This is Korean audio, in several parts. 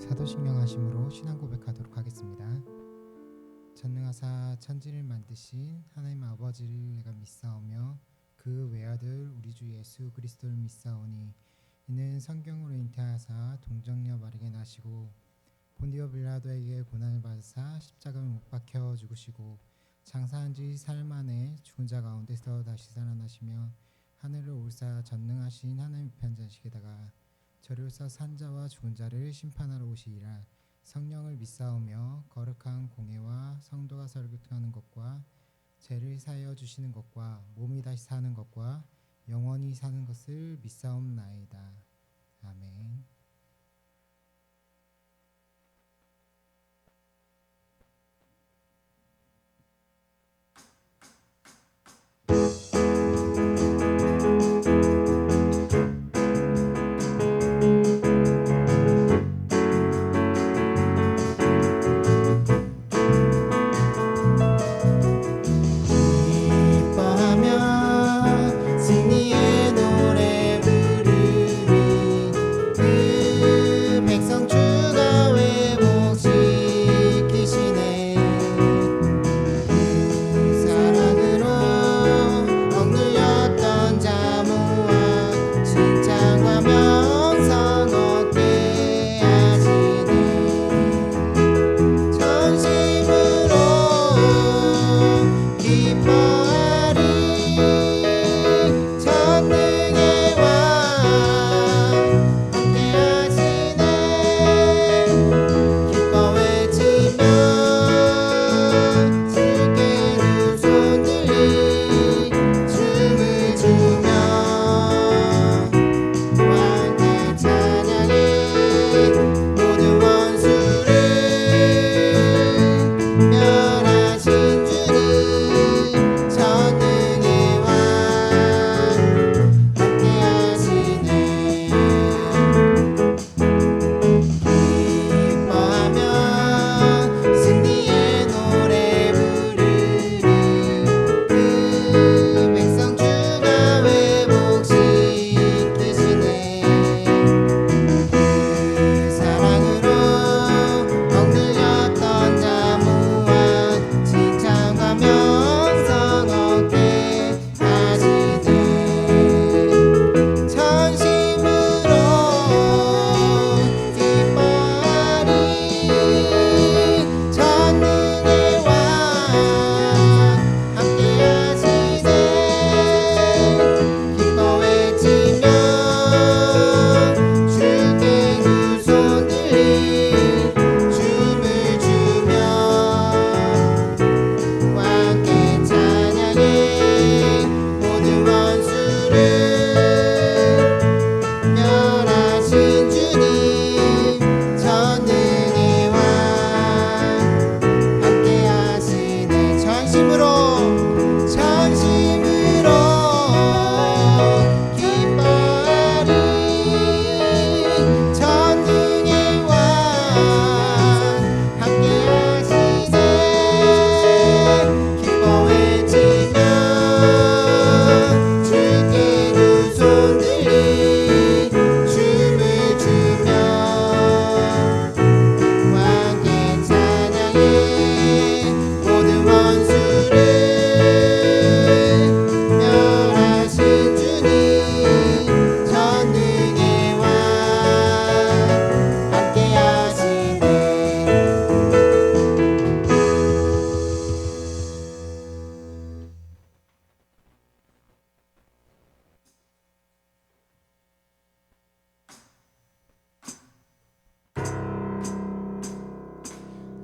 사도신경 하심으로 신앙 고백하도록 하겠습니다. 전능하사 천지를 만드신 하나님 아버지를 내가 믿사오며 그 외아들 우리 주 예수 그리스도를 믿사오니 이는 성경으로 잉태하사 동정녀 마리아에게 나시고 본디오 빌라도에게 고난을 받으사 십자가에 못 박혀 죽으시고 장사한 지 사흘 만에 죽은 자 가운데서 다시 살아나시며 하늘을 올사 전능하신 하나님 우편에 앉으시다가 저리로서 산자와 죽은 자를 심판하러 오시리라. 성령을 믿사오며 거룩한 공예와 성도가 서로 교통하는 것과 죄를 사하여 주시는 것과 몸이 다시 사는 것과 영원히 사는 것을 믿사옵나이다. 아멘.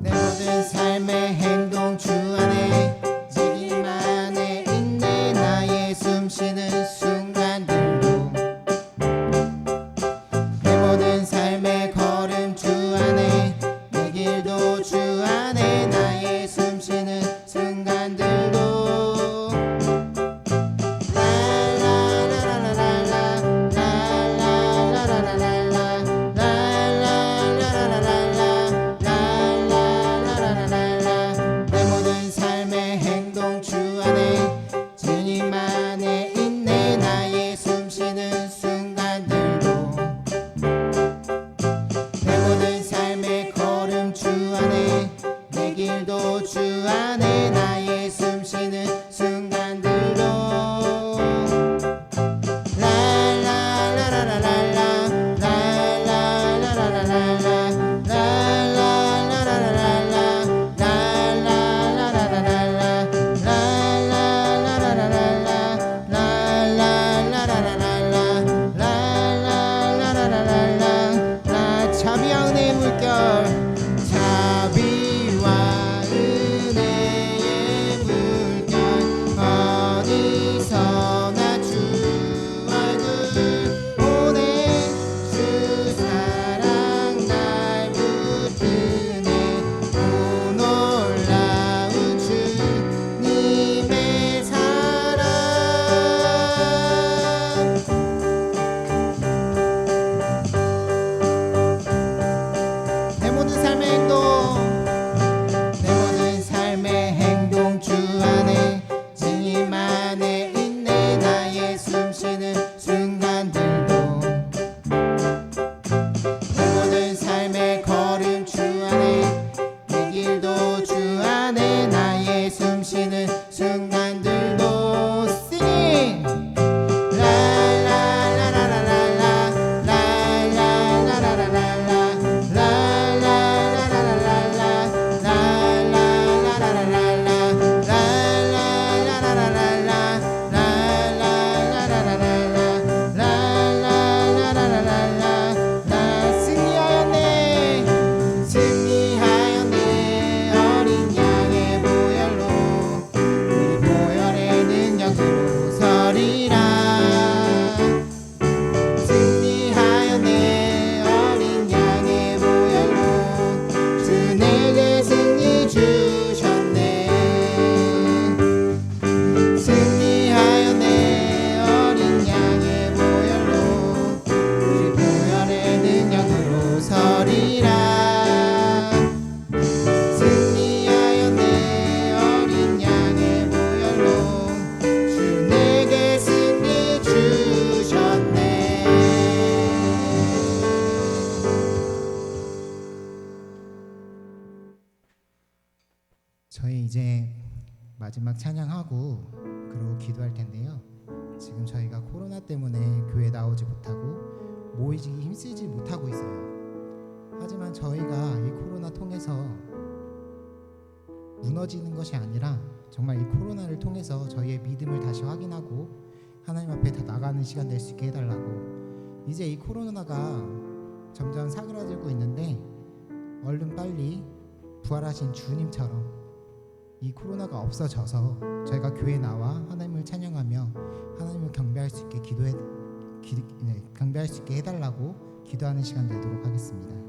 내 모든 삶의 행동 주 안에 지금 안에 있네. 나의 숨쉬는 순간들도 내 모든 삶의 걸음 주 안에 내 길도 주 안에 나의 숨쉬는 순간들도 내 모든 삶의 행동 주 안에 주님 안에 있네. 마지막 찬양하고 그러고 기도할 텐데요. 지금 저희가 코로나 때문에 교회 나오지 못하고 모이기 힘쓰지 못하고 있어요. 하지만 저희가 이 코로나 통해서 무너지는 것이 아니라 정말 이 코로나를 통해서 저희의 믿음을 다시 확인하고 하나님 앞에 다 나가는 시간 될 수 있게 해달라고. 이제 이 코로나가 점점 사그라들고 있는데 얼른 빨리 부활하신 주님처럼 이 코로나가 없어져서 저희가 교회에 나와 하나님을 찬양하며 하나님을 경배할 수 있게 경배할 수 있게 해달라고 기도하는 시간 되도록 하겠습니다.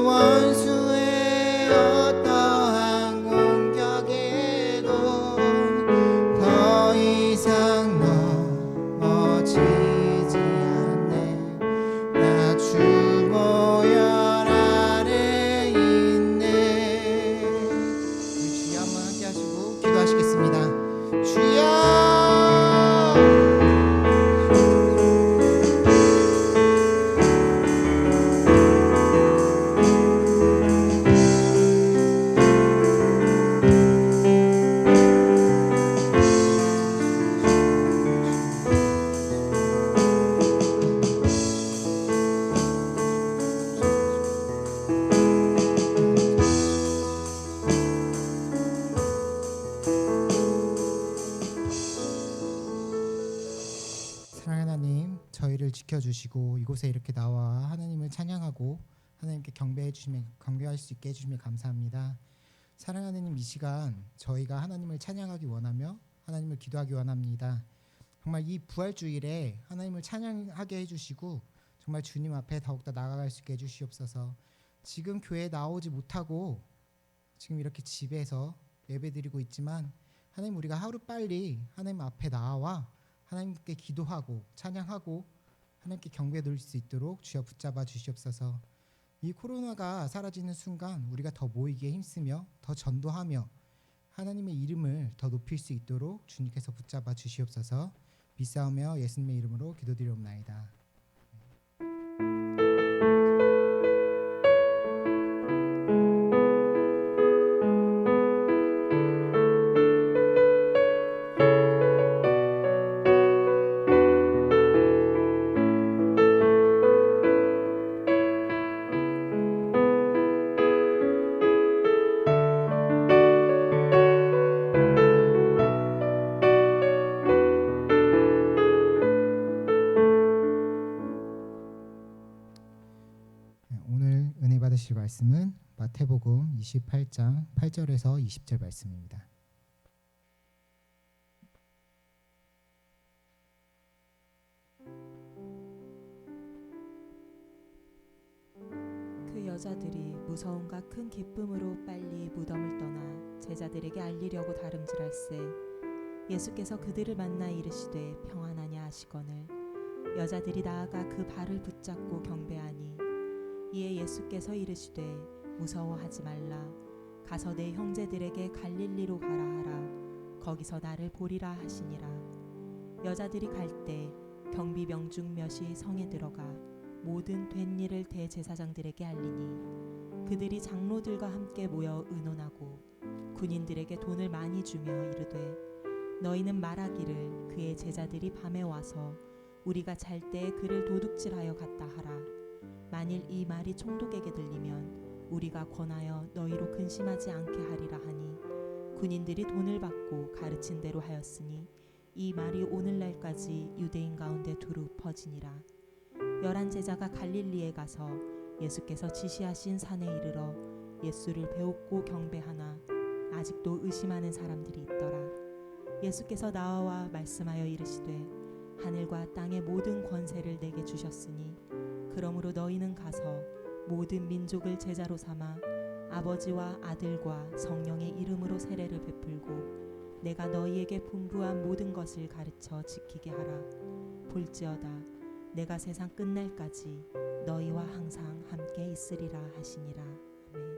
원수의 기도하시겠습니다. 주여. 사랑하는 하나님, 저희를 지켜주시고 이곳에 이렇게 나와 하나님을 찬양하고 하나님께 경배할 수 있게 해주시면 감사합니다. 사랑하는 하나님, 이 시간 저희가 하나님을 찬양하기 원하며 하나님을 기도하기 원합니다. 정말 이 부활주일에 하나님을 찬양하게 해주시고 정말 주님 앞에 더욱더 나아갈 수 있게 해주시옵소서. 지금 교회에 나오지 못하고 지금 이렇게 집에서 예배드리고 있지만 하나님, 우리가 하루빨리 하나님 앞에 나와 하나님께 기도하고 찬양하고 하나님께 경배 드릴 수 있도록 주여 붙잡아 주시옵소서. 이 코로나가 사라지는 순간 우리가 더 모이기에 힘쓰며 더 전도하며 하나님의 이름을 더 높일 수 있도록 주님께서 붙잡아 주시옵소서. 믿사오며 예수님의 이름으로 기도드리옵나이다. 오늘 은혜 받으실 말씀은 마태복음 28장 8절에서 20절 말씀입니다. 그 여자들이 무서움과 큰 기쁨으로 빨리 무덤을 떠나 제자들에게 알리려고 다름질할세 예수께서 그들을 만나 이르시되 평안하냐 하시거늘 여자들이 나아가 그 발을 붙잡고 경배하니 이에 예수께서 이르시되 무서워하지 말라 가서 내 형제들에게 갈릴리로 가라 하라 거기서 나를 보리라 하시니라. 여자들이 갈 때 경비병 중 몇이 성에 들어가 모든 된 일을 대제사장들에게 알리니 그들이 장로들과 함께 모여 의논하고 군인들에게 돈을 많이 주며 이르되 너희는 말하기를 그의 제자들이 밤에 와서 우리가 잘 때에 그를 도둑질하여 갔다 하라. 만일 이 말이 총독에게 들리면 우리가 권하여 너희로 근심하지 않게 하리라 하니 군인들이 돈을 받고 가르친 대로 하였으니 이 말이 오늘날까지 유대인 가운데 두루 퍼지니라. 11 제자가 갈릴리에 가서 예수께서 지시하신 산에 이르러 예수를 배웁고 경배하나 아직도 의심하는 사람들이 있더라. 예수께서 나와 말씀하여 이르시되 하늘과 땅의 모든 권세를 내게 주셨으니 그러므로 너희는 가서 모든 민족을 제자로 삼아 아버지와 아들과 성령의 이름으로 세례를 베풀고 내가 너희에게 분부한 모든 것을 가르쳐 지키게 하라. 볼지어다 내가 세상 끝날까지 너희와 항상 함께 있으리라 하시니라. 아멘.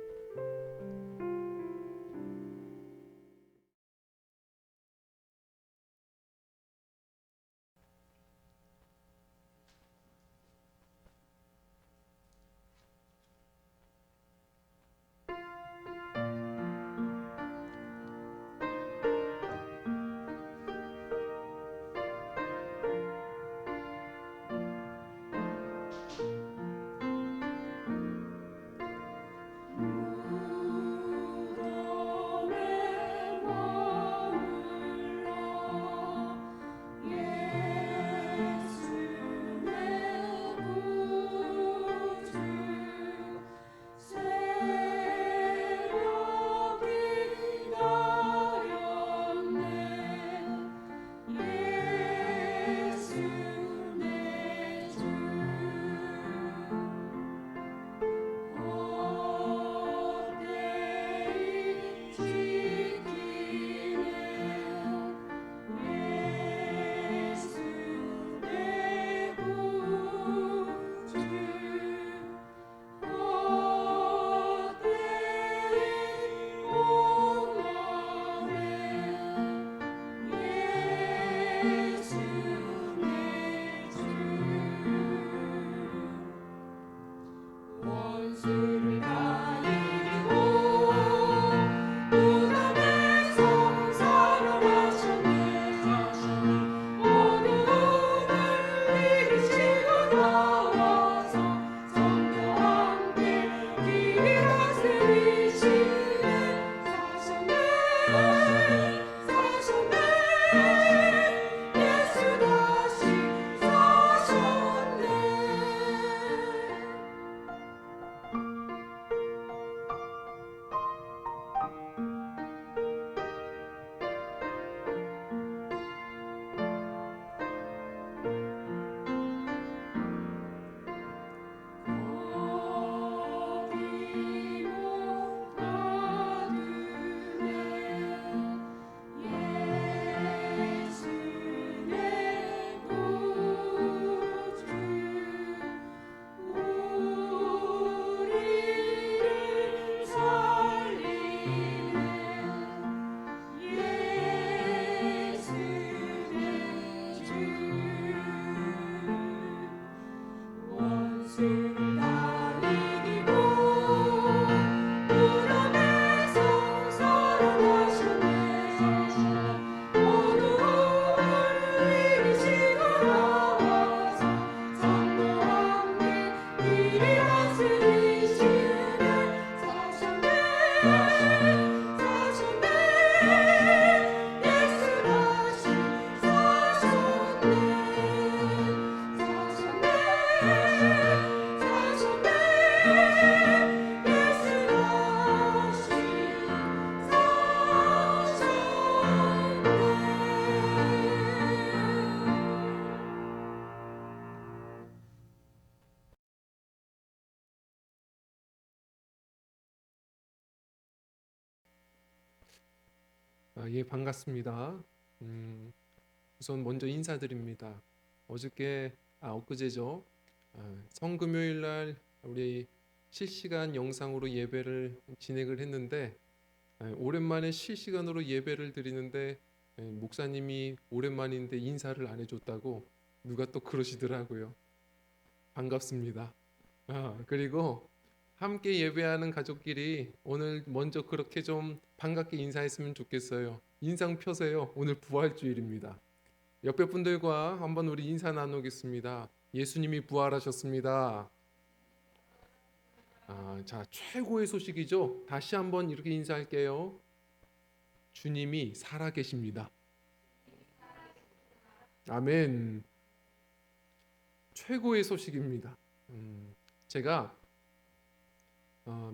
예, 반갑습니다. 우선 먼저 인사드립니다. 엊그제죠. 성금요일 날 우리 실시간 영상으로 예배를 진행을 했는데 오랜만에 실시간으로 예배를 드리는데 목사님이 오랜만인데 인사를 안 해줬다고 누가 또 그러시더라고요. 반갑습니다. 그리고 함께 예배하는 가족끼리 오늘 먼저 그렇게 좀 반갑게 인사했으면 좋겠어요. 인상 펴세요. 오늘 부활주일입니다. 옆에 분들과 한번 우리 인사 나누겠습니다. 예수님이 부활하셨습니다. 자, 최고의 소식이죠. 다시 한번 이렇게 인사할게요. 주님이 살아계십니다. 아멘. 최고의 소식입니다. 제가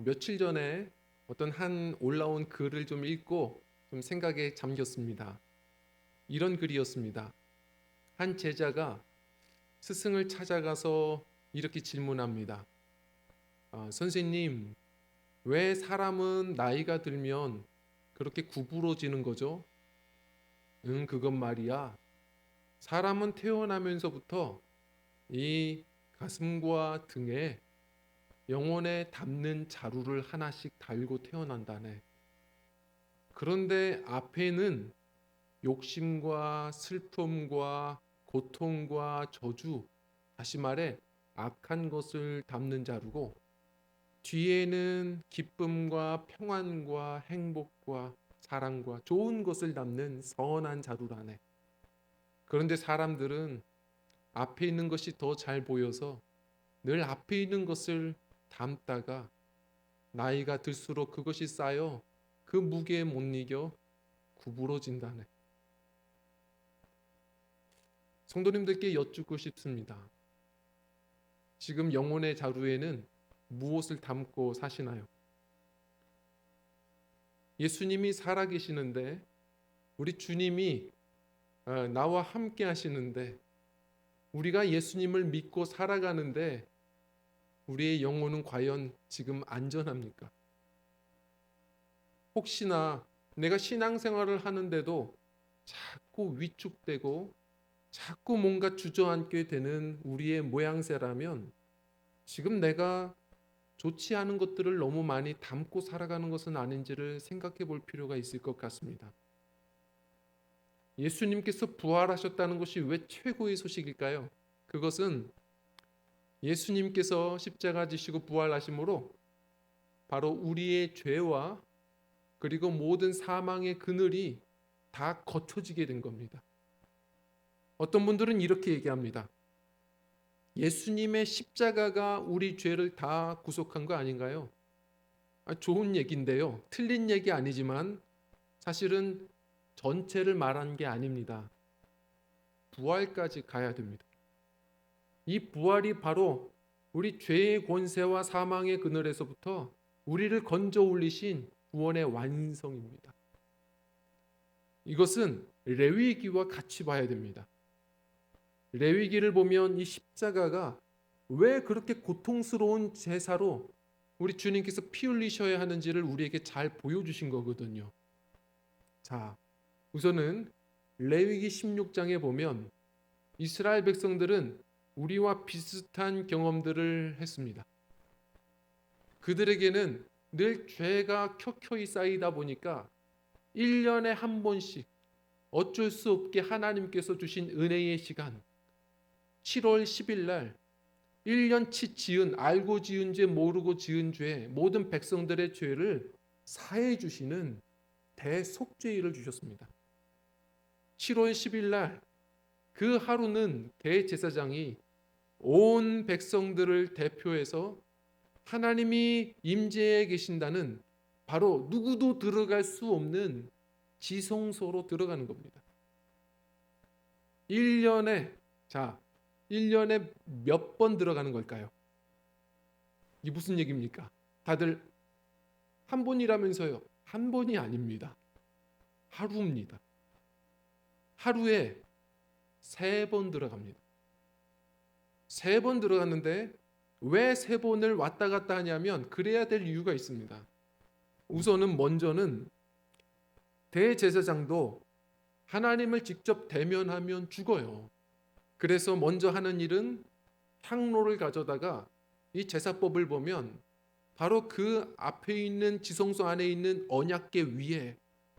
며칠 전에 어떤 한 올라온 글을 좀 읽고 좀 생각에 잠겼습니다. 이런 글이었습니다. 한 제자가 스승을 찾아가서 이렇게 질문합니다. 선생님, 왜 사람은 나이가 들면 그렇게 구부러지는 거죠? 그건 말이야. 사람은 태어나면서부터 이 가슴과 등에 영혼에 담는 자루를 하나씩 달고 태어난다네. 그런데 앞에는 욕심과 슬픔과 고통과 저주, 다시 말해 악한 것을 담는 자루고, 뒤에는 기쁨과 평안과 행복과 사랑과 좋은 것을 담는 선한 자루라네. 그런데 사람들은 앞에 있는 것이 더 잘 보여서 늘 앞에 있는 것을 담다가 나이가 들수록 그것이 쌓여 그 무게에 못 이겨 구부러진다네. 성도님들께 여쭙고 싶습니다. 지금 영혼의 자루에는 무엇을 담고 사시나요? 예수님이 살아계시는데, 우리 주님이 나와 함께 하시는데, 우리가 예수님을 믿고 살아가는데 우리의 영혼은 과연 지금 안전합니까? 혹시나 내가 신앙생활을 하는데도 자꾸 위축되고 자꾸 뭔가 주저앉게 되는 우리의 모양새라면 지금 내가 좋지 않은 것들을 너무 많이 담고 살아가는 것은 아닌지를 생각해 볼 필요가 있을 것 같습니다. 예수님께서 부활하셨다는 것이 왜 최고의 소식일까요? 그것은 예수님께서 십자가 지시고 부활하심으로 바로 우리의 죄와 그리고 모든 사망의 그늘이 다 거쳐지게 된 겁니다. 어떤 분들은 이렇게 얘기합니다. 예수님의 십자가가 우리 죄를 다 구속한 거 아닌가요? 좋은 얘기인데요. 틀린 얘기 아니지만 사실은 전체를 말한 게 아닙니다. 부활까지 가야 됩니다. 이 부활이 바로 우리 죄의 권세와 사망의 그늘에서부터 우리를 건져 올리신 구원의 완성입니다. 이것은 레위기와 같이 봐야 됩니다. 레위기를 보면 이 십자가가 왜 그렇게 고통스러운 제사로 우리 주님께서 피 흘리셔야 하는지를 우리에게 잘 보여주신 거거든요. 자, 우선은 레위기 16장에 보면 이스라엘 백성들은 우리와 비슷한 경험들을 했습니다. 그들에게는 늘 죄가 켜켜이 쌓이다 보니까 1년에 한 번씩 어쩔 수 없게 하나님께서 주신 은혜의 시간, 7월 10일 날 1년치 지은, 알고 지은 죄, 모르고 지은 죄, 모든 백성들의 죄를 사해 주시는 대속죄일을 주셨습니다. 7월 10일 날 그 하루는 대제사장이 온 백성들을 대표해서 하나님이 임재해 계신다는 바로 누구도 들어갈 수 없는 지성소로 들어가는 겁니다. 1년에 몇 번 들어가는 걸까요? 이게 무슨 얘기입니까? 다들 한 번이라면서요. 한 번이 아닙니다. 하루입니다. 하루에 3번 들어갑니다. 3번 들어갔는데 왜 3번을 왔다 갔다 하냐면 그래야 될 이유가 있습니다. 우선은 먼저는 대제사장도 하나님을 직접 대면하면 죽어요. 그래서 먼저 하는 일은 향로를 가져다가 이 제사법을 보면 바로 그 앞에 있는 지성소 안에 있는 언약궤 위에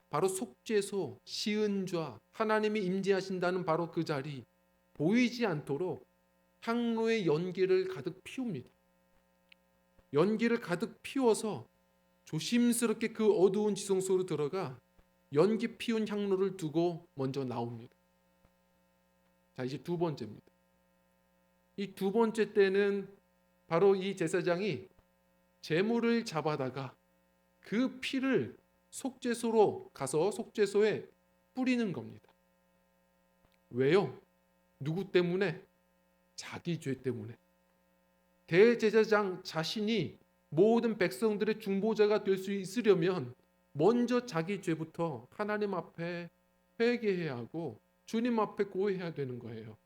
바로 속죄소, 시은좌, 하나님이 임재하신다는 바로 그 자리 보이지 않도록 향로의 연기를 가득 피웁니다. 연기를 가득 피워서 조심스럽게 그 어두운 지성소로 들어가 연기 피운 향로를 두고 먼저 나옵니다. 자, 이제 두 번째입니다. 이 두 번째 때는 바로 이 제사장이 제물을 잡아다가 그 피를 속죄소로 가서 속죄소에 뿌리는 겁니다. 왜요? 누구 때문에? 자기 죄 때문에. 대제사장 자신이 모든 백성들의 중보자가 될 수 있으려면 먼저 자기 죄부터 하나님 앞에 회개해야 하고 주님 앞에 고해야 되는 거예요.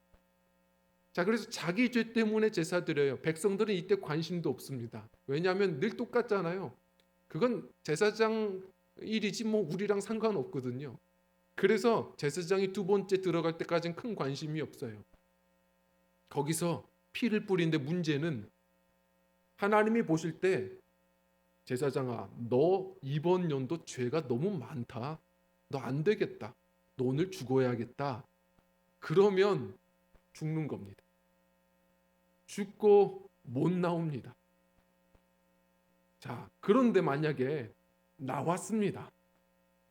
자, 그래서 자기 죄 때문에 제사 드려요. 백성들은 이때 관심도 없습니다. 왜냐하면 늘 똑같잖아요. 그건 제사장 일이지 뭐 우리랑 상관없거든요. 그래서 제사장이 두 번째 들어갈 때까지는 큰 관심이 없어요. 거기서 피를 뿌리는데 문제는 하나님이 보실 때 제사장아, 너 이번 연도 죄가 너무 많다. 너 안 되겠다. 너 오늘 죽어야겠다. 그러면 죽는 겁니다. 죽고 못 나옵니다. 자, 그런데 만약에 나왔습니다.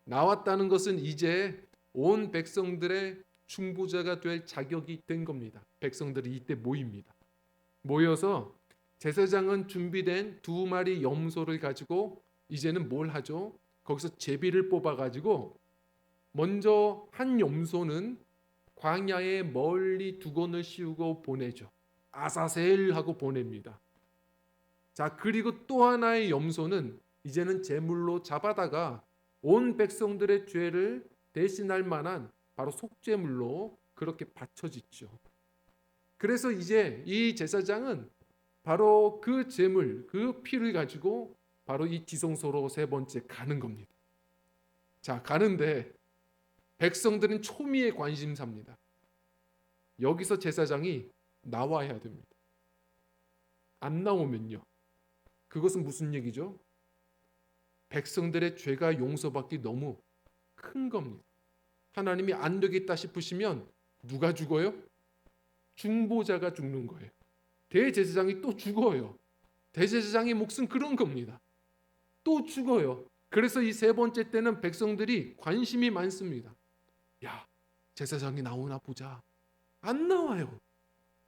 나왔다는 것은 이제 온 백성들의 중보자가 될 자격이 된 겁니다. 백성들이 이때 모입니다. 모여서 제사장은 준비된 2마리 염소를 가지고 이제는 뭘 하죠? 거기서 제비를 뽑아가지고 먼저 한 염소는 광야에 멀리 두건을 씌우고 보내죠. 아사셀 하고 보냅니다. 자, 그리고 또 하나의 염소는 이제는 제물로 잡아다가 온 백성들의 죄를 대신할 만한 바로 속죄물로 그렇게 바쳐지죠. 그래서 이제 이 제사장은 바로 그 제물, 그 피를 가지고 바로 이 지성소로 세 번째 가는 겁니다. 자, 가는데 백성들은 초미의 관심사입니다. 여기서 제사장이 나와야 됩니다. 안 나오면요. 그것은 무슨 얘기죠? 백성들의 죄가 용서받기 너무 큰 겁니다. 하나님이 안 되겠다 싶으시면 누가 죽어요? 중보자가 죽는 거예요. 대제사장이 또 죽어요. 대제사장의 몫은 그런 겁니다. 또 죽어요. 그래서 이 세 번째 때는 백성들이 관심이 많습니다. 야, 제사장이 나오나 보자. 안 나와요.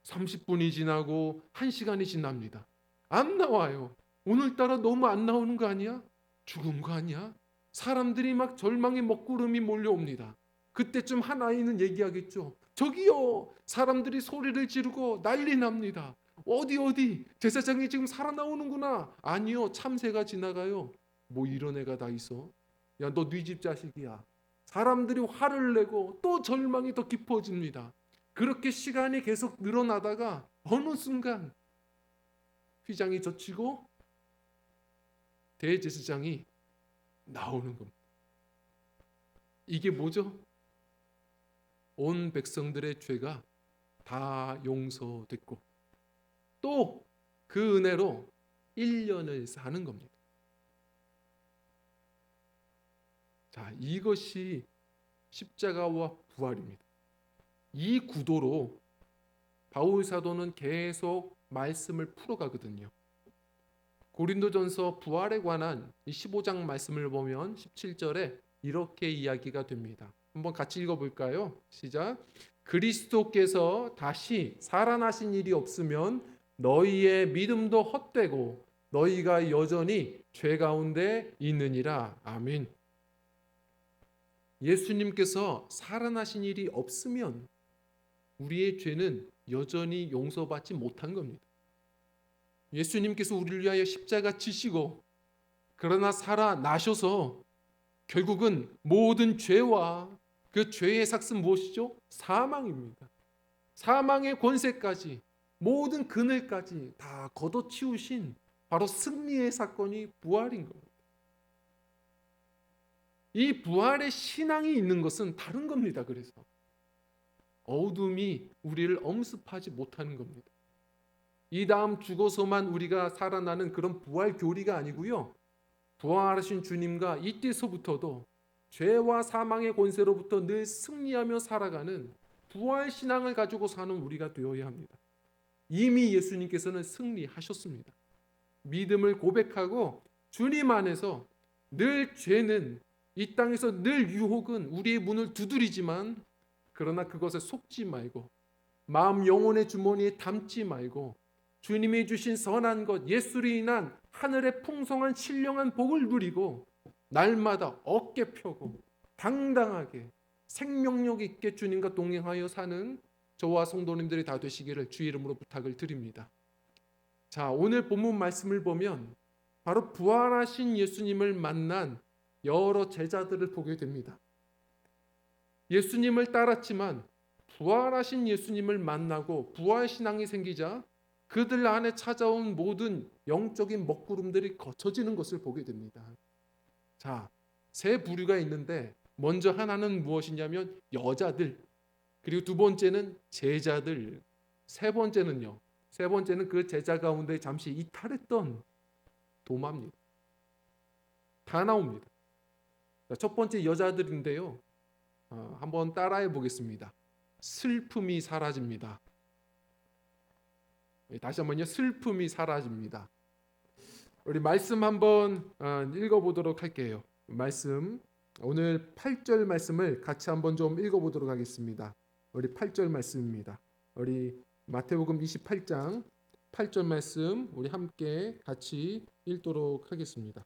30분이 지나고 1시간이 지납니다. 안 나와요. 오늘따라 너무 안 나오는 거 아니야? 죽은 거 아니야? 사람들이 막 절망의 먹구름이 몰려옵니다. 그때쯤 한 아이는 얘기하겠죠. 저기요, 사람들이 소리를 지르고 난리 납니다. 어디 제사장이 지금 살아나오는구나. 아니요, 참새가 지나가요. 뭐 이런 애가 다 있어. 야, 너 네 집 자식이야. 사람들이 화를 내고 또 절망이 더 깊어집니다. 그렇게 시간이 계속 늘어나다가 어느 순간 휘장이 젖히고 대제사장이 나오는 겁니다. 이게 뭐죠? 온 백성들의 죄가 다 용서됐고 또 그 은혜로 1년을 사는 겁니다. 자, 이것이 십자가와 부활입니다. 이 구도로 바울 사도는 계속 말씀을 풀어가거든요. 고린도전서 부활에 관한 15장 말씀을 보면 17절에 이렇게 이야기가 됩니다. 한번 같이 읽어볼까요? 시작. 그리스도께서 다시 살아나신 일이 없으면 너희의 믿음도 헛되고 너희가 여전히 죄 가운데 있느니라. 아멘. 예수님께서 살아나신 일이 없으면 우리의 죄는 여전히 용서받지 못한 겁니다. 예수님께서 우리를 위하여 십자가 지시고 그러나 살아나셔서 결국은 모든 죄와 그 죄의 삭은 무엇이죠? 사망입니다. 사망의 권세까지 모든 그늘까지 다 걷어치우신 바로 승리의 사건이 부활인 겁니다. 이 부활의 신앙이 있는 것은 다른 겁니다. 그래서 어둠이 우리를 엄습하지 못하는 겁니다. 이 다음 죽어서만 우리가 살아나는 그런 부활 교리가 아니고요. 부활하신 주님과 이때서부터도 죄와 사망의 권세로부터 늘 승리하며 살아가는 부활 신앙을 가지고 사는 우리가 되어야 합니다. 이미 예수님께서는 승리하셨습니다. 믿음을 고백하고 주님 안에서 늘 죄는 이 땅에서 늘 유혹은 우리의 문을 두드리지만 그러나 그것에 속지 말고 마음 영혼의 주머니에 담지 말고 주님이 주신 선한 것 예수로 인한 하늘의 풍성한 신령한 복을 누리고 날마다 어깨 펴고 당당하게 생명력 있게 주님과 동행하여 사는 저와 성도님들이 다 되시기를 주의 이름으로 부탁을 드립니다. 자, 오늘 본문 말씀을 보면 바로 부활하신 예수님을 만난 여러 제자들을 보게 됩니다. 예수님을 따랐지만 부활하신 예수님을 만나고 부활 신앙이 생기자 그들 안에 찾아온 모든 영적인 먹구름들이 거쳐지는 것을 보게 됩니다. 자, 세 부류가 있는데 먼저 하나는 무엇이냐면 여자들, 그리고 두 번째는 제자들, 세 번째는 그 제자 가운데 잠시 이탈했던 도마입니다. 다 나옵니다. 첫 번째 여자들인데요. 한번 따라해 보겠습니다. 슬픔이 사라집니다. 다시 한번요. 슬픔이 사라집니다. 우리 말씀 한번 읽어보도록 할게요. 말씀 오늘 8절 말씀을 같이 한번 좀 읽어보도록 하겠습니다. 우리 8절 말씀입니다. 우리 마태복음 28장 8절 말씀 우리 함께 같이 읽도록 하겠습니다.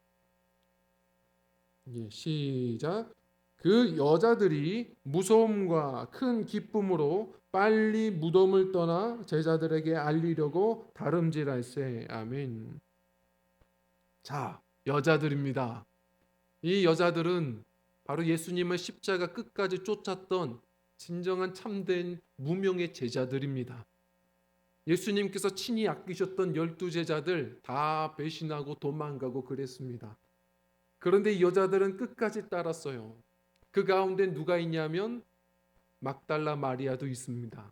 예, 시작. 그 여자들이 무서움과 큰 기쁨으로 빨리 무덤을 떠나 제자들에게 알리려고 다름질할세. 아멘. 자, 여자들입니다. 이 여자들은 바로 예수님을 십자가 끝까지 쫓았던 진정한 참된 무명의 제자들입니다. 예수님께서 친히 아끼셨던 12제자들 다 배신하고 도망가고 그랬습니다. 그런데 이 여자들은 끝까지 따랐어요. 그 가운데 누가 있냐면 막달라 마리아도 있습니다.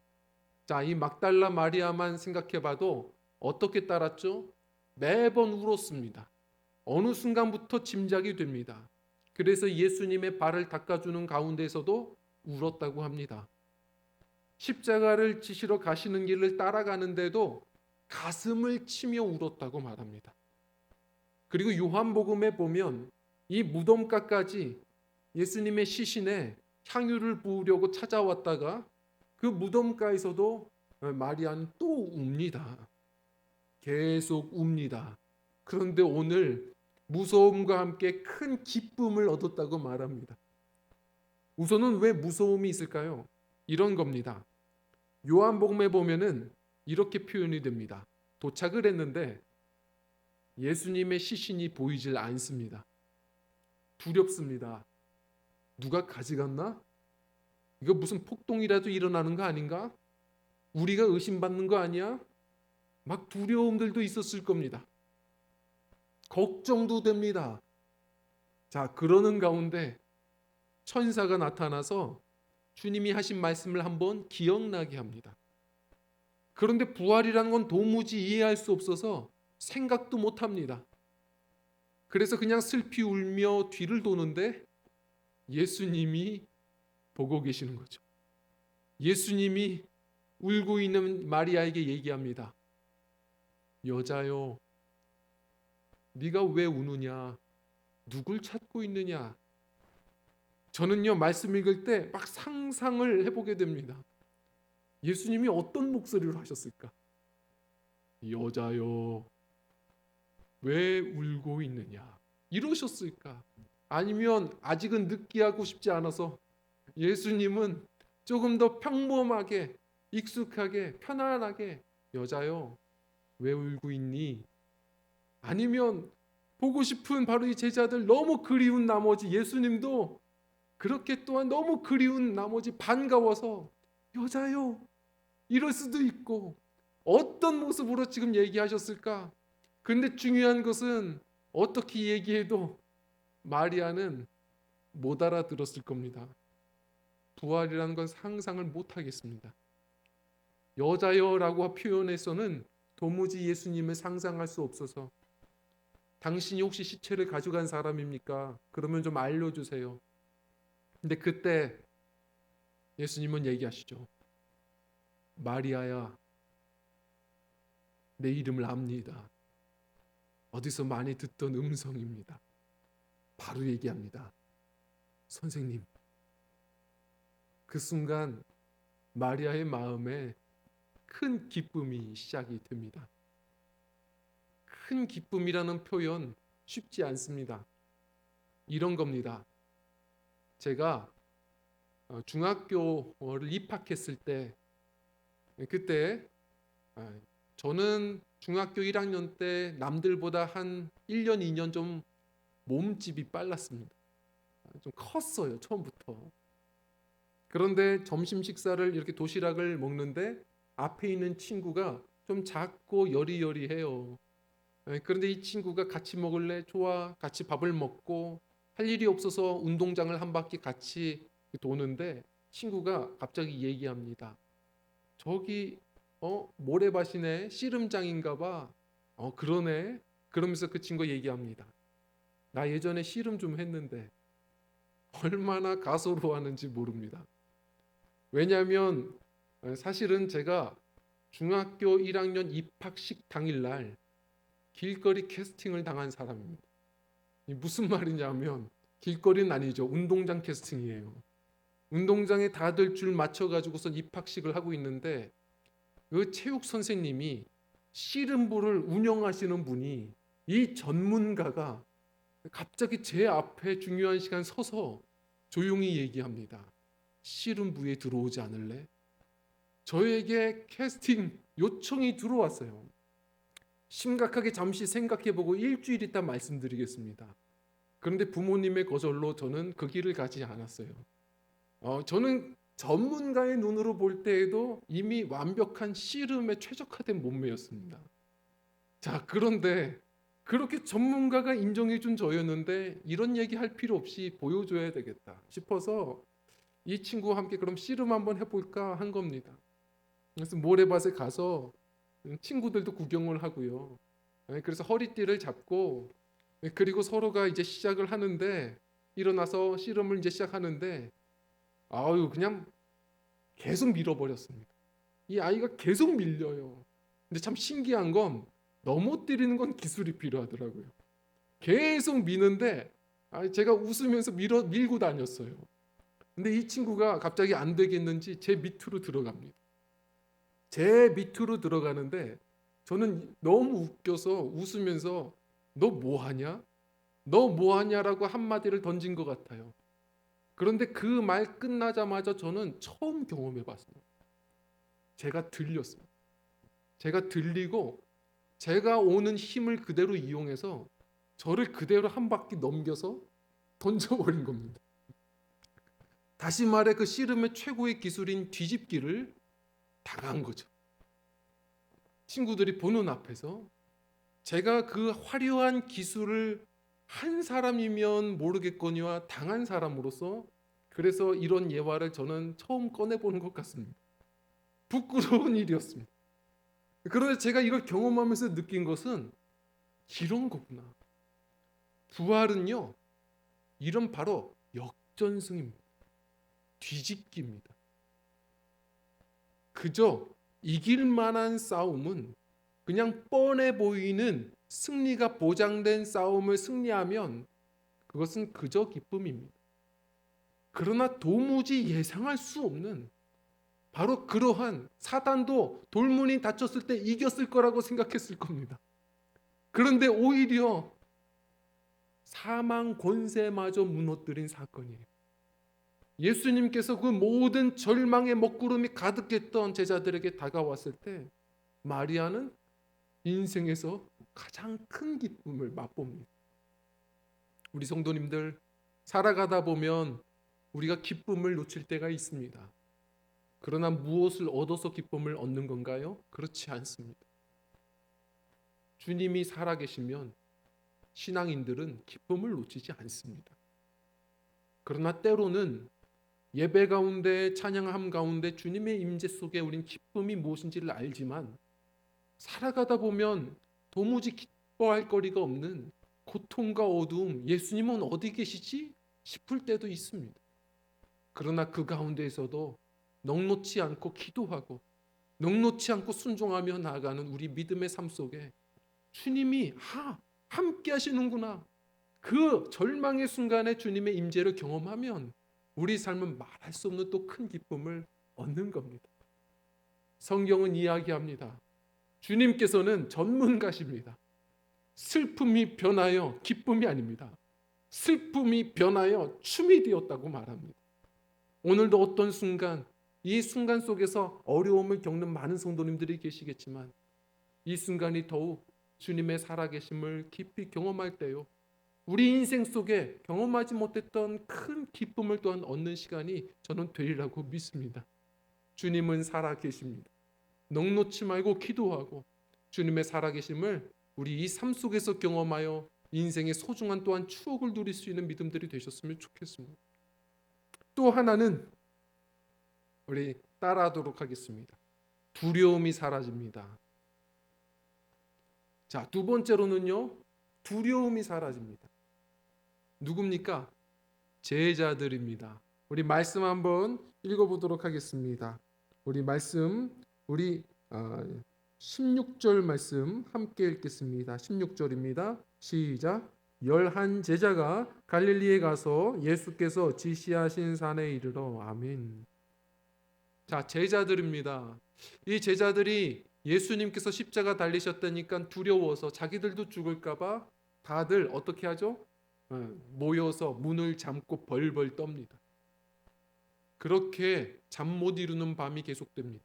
자, 이 막달라 마리아만 생각해봐도 어떻게 따랐죠? 매번 울었습니다. 어느 순간부터 짐작이 됩니다. 그래서 예수님의 발을 닦아주는 가운데서도 울었다고 합니다. 십자가를 지시러 가시는 길을 따라가는데도 가슴을 치며 울었다고 말합니다. 그리고 요한복음에 보면 이 무덤가까지 예수님의 시신에 향유를 부으려고 찾아왔다가 그 무덤가에서도 마리아는 또 웁니다. 계속 웁니다. 그런데 오늘 무서움과 함께 큰 기쁨을 얻었다고 말합니다. 우선은 왜 무서움이 있을까요? 이런 겁니다. 요한복음에 보면은 이렇게 표현이 됩니다. 도착을 했는데 예수님의 시신이 보이질 않습니다. 두렵습니다. 누가 가져갔나? 이거 무슨 폭동이라도 일어나는 거 아닌가? 우리가 의심받는 거 아니야? 막 두려움들도 있었을 겁니다. 걱정도 됩니다. 자, 그러는 가운데 천사가 나타나서 주님이 하신 말씀을 한번 기억나게 합니다. 그런데 부활이라는 건 도무지 이해할 수 없어서 생각도 못 합니다. 그래서 그냥 슬피 울며 뒤를 도는데 예수님이 보고 계시는 거죠. 예수님이 울고 있는 마리아에게 얘기합니다. 여자요, 네가 왜 우느냐? 누굴 찾고 있느냐? 저는요, 말씀 읽을 때 막 상상을 해보게 됩니다. 예수님이 어떤 목소리로 하셨을까? 여자요, 왜 울고 있느냐? 이러셨을까? 아니면 아직은 느끼하고 싶지 않아서 예수님은 조금 더 평범하게, 익숙하게, 편안하게 여자요, 왜 울고 있니? 아니면 보고 싶은 바로 이 제자들 너무 그리운 나머지 예수님도 그렇게 또한 너무 그리운 나머지 반가워서 여자요, 이럴 수도 있고 어떤 모습으로 지금 얘기하셨을까? 근데 중요한 것은 어떻게 얘기해도 마리아는 못 알아들었을 겁니다. 부활이라는 건 상상을 못 하겠습니다. 여자여라고 표현해서는 도무지 예수님을 상상할 수 없어서 당신이 혹시 시체를 가져간 사람입니까? 그러면 좀 알려주세요. 근데 그때 예수님은 얘기하시죠. 마리아야, 내 이름을 압니다. 어디서 많이 듣던 음성입니다. 바로 얘기합니다. 선생님. 그 순간 마리아의 마음에 큰 기쁨이 시작이 됩니다. 큰 기쁨이라는 표현 쉽지 않습니다. 이런 겁니다. 제가 중학교를 입학했을 때 그때 저는 중학교 1학년 때 남들보다 한 1년, 2년 좀 몸집이 빨랐습니다. 좀 컸어요, 처음부터. 그런데 점심 식사를 이렇게 도시락을 먹는데 앞에 있는 친구가 좀 작고 여리여리해요. 그런데 이 친구가 같이 먹을래? 좋아. 같이 밥을 먹고 할 일이 없어서 운동장을 한 바퀴 같이 도는데 친구가 갑자기 얘기합니다. 저기 모래밭이네. 씨름장인가 봐. 그러네. 그러면서 그 친구가 얘기합니다. 나 예전에 씨름 좀 했는데 얼마나 가소로웠는지 모릅니다. 왜냐하면 사실은 제가 중학교 1학년 입학식 당일날 길거리 캐스팅을 당한 사람입니다. 무슨 말이냐면 길거리는 아니죠. 운동장 캐스팅이에요. 운동장에 다들 줄 맞춰가지고서 입학식을 하고 있는데 그 체육 선생님이 씨름부를 운영하시는 분이 이 전문가가 갑자기 제 앞에 중요한 시간 서서 조용히 얘기합니다. 씨름부에 들어오지 않을래? 저에게 캐스팅 요청이 들어왔어요. 심각하게 잠시 생각해보고 일주일 있다 말씀드리겠습니다. 그런데 부모님의 거절로 저는 그 길을 가지 않았어요. 저는 전문가의 눈으로 볼 때에도 이미 완벽한 씨름에 최적화된 몸매였습니다. 자, 그런데 그렇게 전문가가 인정해준 저였는데 이런 얘기 할 필요 없이 보여줘야 되겠다 싶어서 이 친구와 함께 그럼 씨름 한번 해볼까 한 겁니다. 그래서 모래밭에 가서 친구들도 구경을 하고요. 그래서 허리띠를 잡고 그리고 서로가 이제 시작을 하는데 일어나서 씨름을 이제 시작하는데 그냥 계속 밀어버렸습니다. 이 아이가 계속 밀려요. 근데 참 신기한 건 넘어뜨리는 건 기술이 필요하더라고요. 계속 미는데 제가 웃으면서 밀고 다녔어요. 근데 이 친구가 갑자기 안 되겠는지 제 밑으로 들어갑니다. 제 밑으로 들어가는데 저는 너무 웃겨서 웃으면서 너 뭐하냐? 너 뭐하냐라고 한마디를 던진 것 같아요. 그런데 그 말 끝나자마자 저는 처음 경험해 봤습니다. 제가 들렸습니다. 제가 들리고 제가 오는 힘을 그대로 이용해서 저를 그대로 한 바퀴 넘겨서 던져버린 겁니다. 다시 말해 그 씨름의 최고의 기술인 뒤집기를 당한 거죠. 친구들이 보는 앞에서 제가 그 화려한 기술을 한 사람이면 모르겠거니와 당한 사람으로서 그래서 이런 예화를 저는 처음 꺼내보는 것 같습니다. 부끄러운 일이었습니다. 그런데 제가 이걸 경험하면서 느낀 것은 이런 거구나. 부활은요, 이런 바로 역전승입니다. 뒤집기입니다. 그저 이길 만한 싸움은 그냥 뻔해 보이는 승리가 보장된 싸움을 승리하면 그것은 그저 기쁨입니다. 그러나 도무지 예상할 수 없는 바로 그러한 사단도 돌문이 닫혔을 때 이겼을 거라고 생각했을 겁니다. 그런데 오히려 사망 권세마저 무너뜨린 사건이에요. 예수님께서 그 모든 절망의 먹구름이 가득했던 제자들에게 다가왔을 때 마리아는 인생에서 가장 큰 기쁨을 맛봅니다. 우리 성도님들 살아가다 보면 우리가 기쁨을 놓칠 때가 있습니다. 그러나 무엇을 얻어서 기쁨을 얻는 건가요? 그렇지 않습니다. 주님이 살아계시면 신앙인들은 기쁨을 놓치지 않습니다. 그러나 때로는 예배 가운데 찬양함 가운데 주님의 임재 속에 우린 기쁨이 무엇인지를 알지만 살아가다 보면 도무지 기뻐할 거리가 없는 고통과 어두움, 예수님은 어디 계시지? 싶을 때도 있습니다. 그러나 그 가운데에서도 넉놓지 않고 기도하고 넉놓지 않고 순종하며 나아가는 우리 믿음의 삶 속에 주님이 함께 하시는구나. 그 절망의 순간에 주님의 임재를 경험하면 우리 삶은 말할 수 없는 또 큰 기쁨을 얻는 겁니다. 성경은 이야기합니다. 주님께서는 전문가십니다. 슬픔이 변하여 기쁨이 아닙니다. 슬픔이 변하여 춤이 되었다고 말합니다. 오늘도 어떤 순간, 이 순간 속에서 어려움을 겪는 많은 성도님들이 계시겠지만 이 순간이 더욱 주님의 살아계심을 깊이 경험할 때요, 우리 인생 속에 경험하지 못했던 큰 기쁨을 또한 얻는 시간이 저는 되리라고 믿습니다. 주님은 살아계십니다. 넉놓지 말고 기도하고 주님의 살아계심을 우리 이 삶 속에서 경험하여 인생의 소중한 또한 추억을 누릴 수 있는 믿음들이 되셨으면 좋겠습니다. 또 하나는 우리 따라하도록 하겠습니다. 두려움이 사라집니다. 자, 두 번째로는요, 두려움이 사라집니다. 누굽니까? 제자들입니다. 우리 말씀 한번 읽어보도록 하겠습니다. 우리 말씀, 16절 말씀 함께 읽겠습니다. 16절입니다. 시작. 11 제자가 갈릴리에 가서 예수께서 지시하신 산에 이르러. 아멘. 자, 제자들입니다. 이 제자들이 예수님께서 십자가 달리셨다니까 두려워서 자기들도 죽을까봐 다들 어떻게 하죠? 모여서 문을 잠고 벌벌 떱니다. 그렇게 잠 못 이루는 밤이 계속됩니다.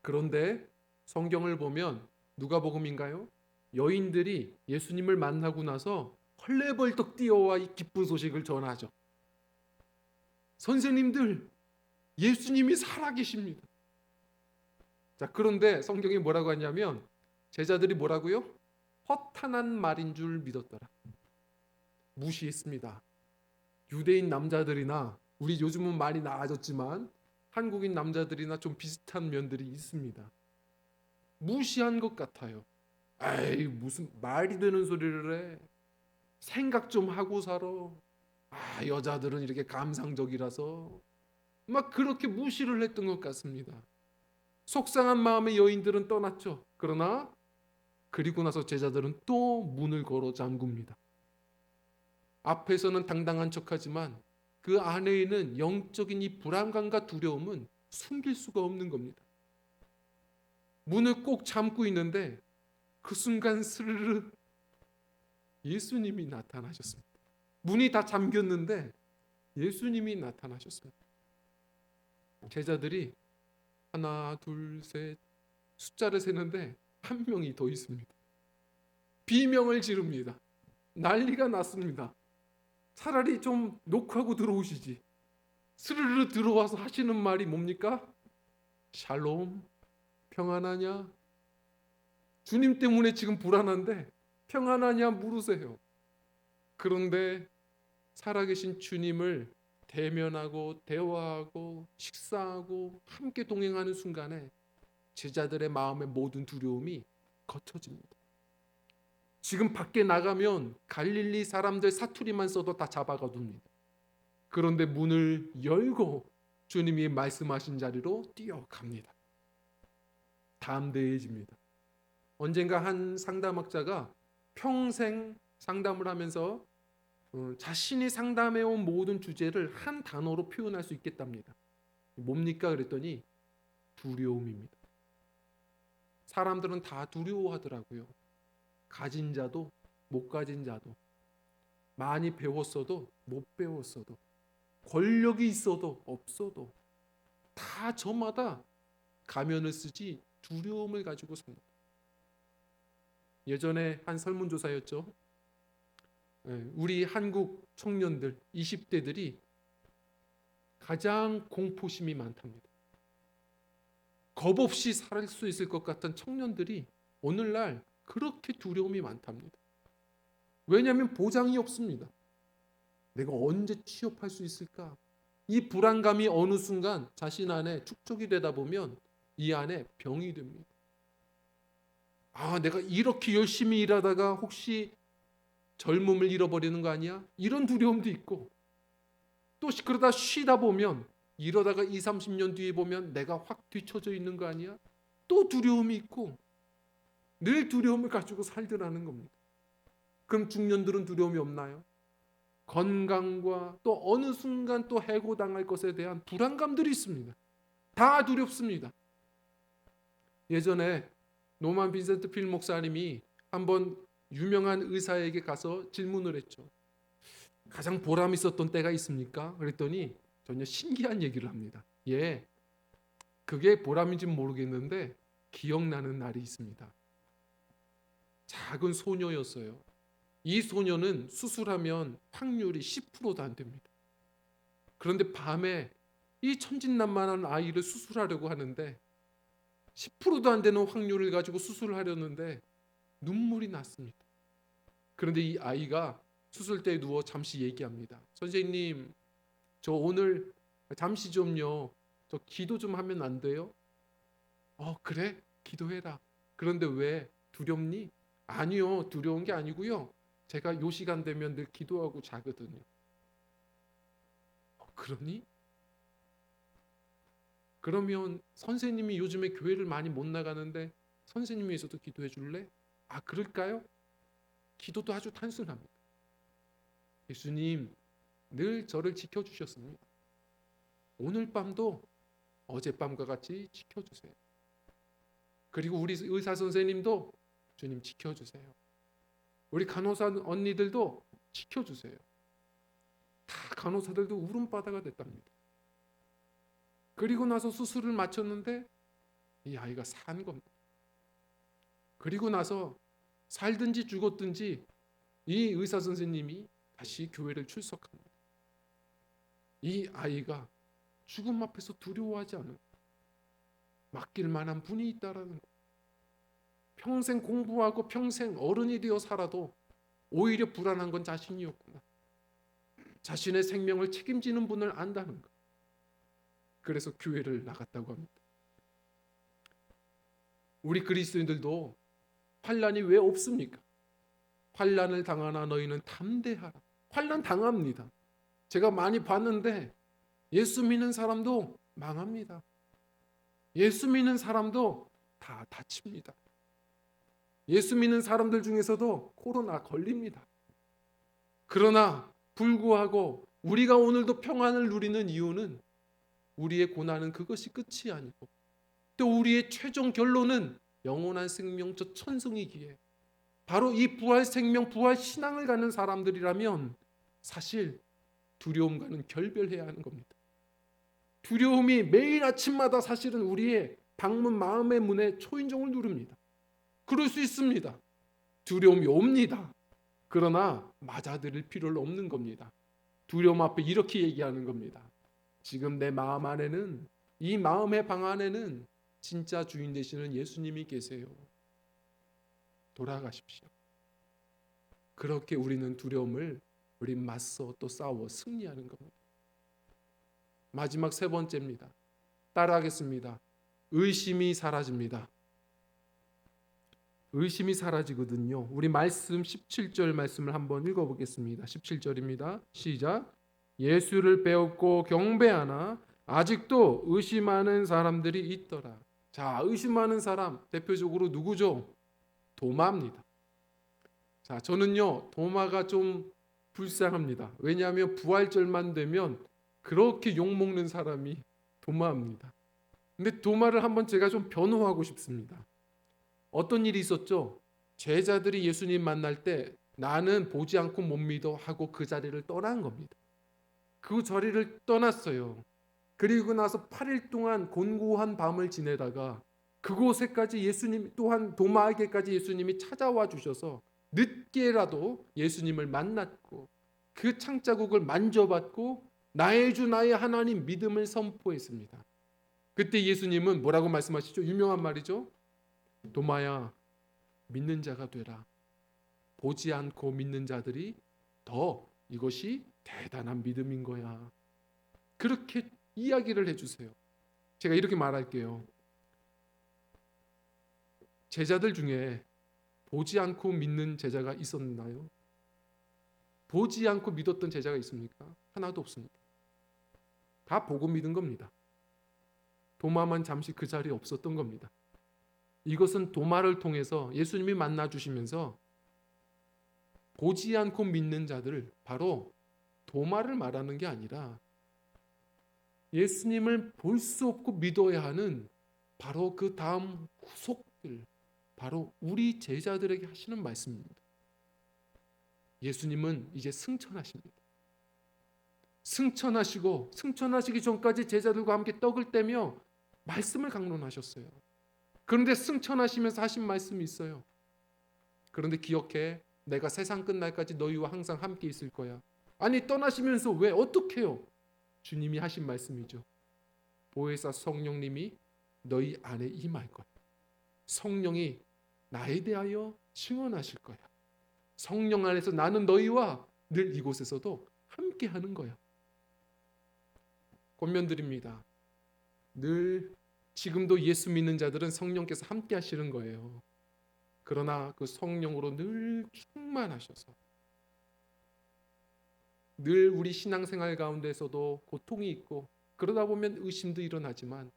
그런데 성경을 보면 누가복음인가요? 여인들이 예수님을 만나고 나서 헐레벌떡 뛰어와 이 기쁜 소식을 전하죠. 선생님들, 예수님이 살아계십니다. 자, 그런데 성경이 뭐라고 하냐면 제자들이 뭐라고요? 허탄한 말인 줄 믿었더라. 무시했습니다. 유대인 남자들이나 우리 요즘은 많이 나아졌지만 한국인 남자들이나 좀 비슷한 면들이 있습니다. 무시한 것 같아요. 에이, 무슨 말이 되는 소리를 해. 생각 좀 하고 살아. 여자들은 이렇게 감상적이라서 막 그렇게 무시를 했던 것 같습니다. 속상한 마음의 여인들은 떠났죠. 그러나 그리고 나서 제자들은 또 문을 걸어 잠굽니다. 앞에서는 당당한 척하지만 그 안에는 영적인 이 불안감과 두려움은 숨길 수가 없는 겁니다. 문을 꼭 잠고 있는데 그 순간 스르르 예수님이 나타나셨습니다. 문이 다 잠겼는데 예수님이 나타나셨습니다. 제자들이 하나, 둘, 셋 숫자를 세는데 한 명이 더 있습니다. 비명을 지릅니다. 난리가 났습니다. 차라리 좀 녹하고 들어오시지. 스르르 들어와서 하시는 말이 뭡니까? 샬롬, 평안하냐? 주님 때문에 지금 불안한데 평안하냐 물으세요. 그런데 살아계신 주님을 대면하고 대화하고 식사하고 함께 동행하는 순간에 제자들의 마음의 모든 두려움이 거쳐집니다. 지금 밖에 나가면 갈릴리 사람들 사투리만 써도 다 잡아가둡니다. 그런데 문을 열고 주님이 말씀하신 자리로 뛰어갑니다. 담대해집니다. 언젠가 한 상담학자가 평생 상담을 하면서 자신이 상담해온 모든 주제를 한 단어로 표현할 수 있겠답니다. 뭡니까? 그랬더니 두려움입니다. 사람들은 다 두려워하더라고요. 가진 자도 못 가진 자도, 많이 배웠어도 못 배웠어도, 권력이 있어도 없어도 다 저마다 가면을 쓰지 두려움을 가지고 삽니다. 예전에 한 설문조사였죠. 우리 한국 청년들 20대들이 가장 공포심이 많답니다. 겁 없이 살 수 있을 것 같은 청년들이 오늘날 그렇게 두려움이 많답니다. 왜냐하면 보장이 없습니다. 내가 언제 취업할 수 있을까? 이 불안감이 어느 순간 자신 안에 축적이 되다 보면 이 안에 병이 됩니다. 내가 이렇게 열심히 일하다가 혹시 젊음을 잃어버리는 거 아니야? 이런 두려움도 있고, 또 그러다 쉬다 보면 이러다가 20, 30년 뒤에 보면 내가 확 뒤처져 있는 거 아니야? 또 두려움이 있고, 늘 두려움을 가지고 살더라는 겁니다. 그럼 중년들은 두려움이 없나요? 건강과 또 어느 순간 또 해고당할 것에 대한 불안감들이 있습니다. 다 두렵습니다. 예전에 노만 빈센트 필 목사님이 한번 유명한 의사에게 가서 질문을 했죠. 가장 보람 있었던 때가 있습니까? 그랬더니 전혀 신기한 얘기를 합니다. 예, 그게 보람인지는 모르겠는데 기억나는 날이 있습니다. 작은 소녀였어요. 이 소녀는 수술하면 확률이 10%도 안 됩니다. 그런데 밤에 이 천진난만한 아이를 수술하려고 하는데 10%도 안 되는 확률을 가지고 수술을 하려는데 눈물이 났습니다. 그런데 이 아이가 수술대에 누워 잠시 얘기합니다. 선생님, 저 오늘 잠시 좀요, 저 기도 좀 하면 안 돼요? 그래? 기도해라. 그런데 왜 두렵니? 아니요, 두려운 게 아니고요. 제가 요 시간 되면 늘 기도하고 자거든요. 그러니? 그러면 선생님이 요즘에 교회를 많이 못 나가는데 선생님이 위해서도 기도해 줄래? 그럴까요? 기도도 아주 단순합니다. 예수님 늘 저를 지켜주셨습니다. 오늘 밤도 어젯밤과 같이 지켜주세요. 그리고 우리 의사 선생님도 주님 지켜주세요. 우리 간호사 언니들도 지켜주세요. 다 간호사들도 울음바다가 됐답니다. 그리고 나서 수술을 마쳤는데 이 아이가 산 겁니다. 그리고 나서 살든지 죽었든지 이 의사 선생님이 다시 교회를 출석합니다. 이 아이가 죽음 앞에서 두려워하지 않은, 맡길 만한 분이 있다라는 것. 평생 공부하고 평생 어른이 되어 살아도 오히려 불안한 건 자신이었구나. 자신의 생명을 책임지는 분을 안다는 것. 그래서 교회를 나갔다고 합니다. 우리 그리스도인들도 환난이 왜 없습니까? 환난을 당하나 너희는 담대하라. 환난 당합니다. 제가 많이 봤는데 예수 믿는 사람도 망합니다. 예수 믿는 사람도 다 다칩니다. 예수 믿는 사람들 중에서도 코로나 걸립니다. 그러나 불구하고 우리가 오늘도 평안을 누리는 이유는 우리의 고난은 그것이 끝이 아니고 또 우리의 최종 결론은 영원한 생명 저 천승이기에 바로 이 부활 생명 부활 신앙을 갖는 사람들이라면 사실 두려움과는 결별해야 하는 겁니다. 두려움이 매일 아침마다 사실은 우리의 방문 마음의 문에 초인종을 누릅니다. 그럴 수 있습니다. 두려움이 옵니다. 그러나 맞아들일 필요는 없는 겁니다. 두려움 앞에 이렇게 얘기하는 겁니다. 지금 내 마음 안에는, 이 마음의 방 안에는 진짜 주인 되시는 예수님이 계세요. 돌아가십시오. 그렇게 우리는 두려움을 우리 맞서 또 싸워 승리하는 겁니다. 마지막 세 번째입니다. 따라하겠습니다. 의심이 사라집니다. 의심이 사라지거든요. 우리 말씀 17절 말씀을 한번 읽어보겠습니다. 17절입니다. 시작. 예수를 배웠고 경배하나 아직도 의심하는 사람들이 있더라. 자, 의심하는 사람 대표적으로 누구죠? 도마입니다. 자, 저는요 도마가 좀 불쌍합니다. 왜냐하면 부활절만 되면 그렇게 욕먹는 사람이 도마입니다. 근데 도마를 한번 제가 좀 변호하고 싶습니다. 어떤 일이 있었죠? 제자들이 예수님 만날 때 나는 보지 않고 못 믿어 하고 그 자리를 떠난 겁니다. 그 자리를 떠났어요. 그리고 나서 8일 동안 곤고한 밤을 지내다가 그곳에까지 예수님 또한 도마에게까지 예수님이 찾아와 주셔서 늦게라도 예수님을 만났고 그 창자국을 만져봤고 나의 주 나의 하나님 믿음을 선포했습니다. 그때 예수님은 뭐라고 말씀하시죠? 유명한 말이죠. 도마야, 믿는 자가 되라. 보지 않고 믿는 자들이 더 이것이 대단한 믿음인 거야. 그렇게 이야기를 해주세요. 제가 이렇게 말할게요. 제자들 중에 보지 않고 믿는 제자가 있었나요? 보지 않고 믿었던 제자가 있습니까? 하나도 없습니다. 다 보고 믿은 겁니다. 도마만 잠시 그 자리에 없었던 겁니다. 이것은 도마를 통해서 예수님이 만나 주시면서 보지 않고 믿는 자들, 바로 도마를 말하는 게 아니라 예수님을 볼 수 없고 믿어야 하는 바로 그 다음 후속들, 바로 우리 제자들에게 하시는 말씀입니다. 예수님은 이제 승천하십니다. 승천하시기 전까지 제자들과 함께 떡을 떼며 말씀을 강론하셨어요. 그런데 승천하시면서 하신 말씀이 있어요. 그런데 기억해, 내가 세상 끝날까지 너희와 항상 함께 있을 거야. 아니, 떠나시면서 왜 어떻게 해요? 주님이 하신 말씀이죠. 보혜사 성령님이 너희 안에 임할 거야. 성령이 나에 대하여 증언하실 거야. 성령 안에서 나는 너희와 늘 이곳에서도 함께 하는 거야. 권면드립니다. 늘 지금도 예수 믿는 자들은 성령께서 함께 하시는 거예요. 그러나 그 성령으로 늘 충만하셔서 늘 우리 신앙생활 가운데서도 고통이 있고 그러다 보면 의심도 일어나지만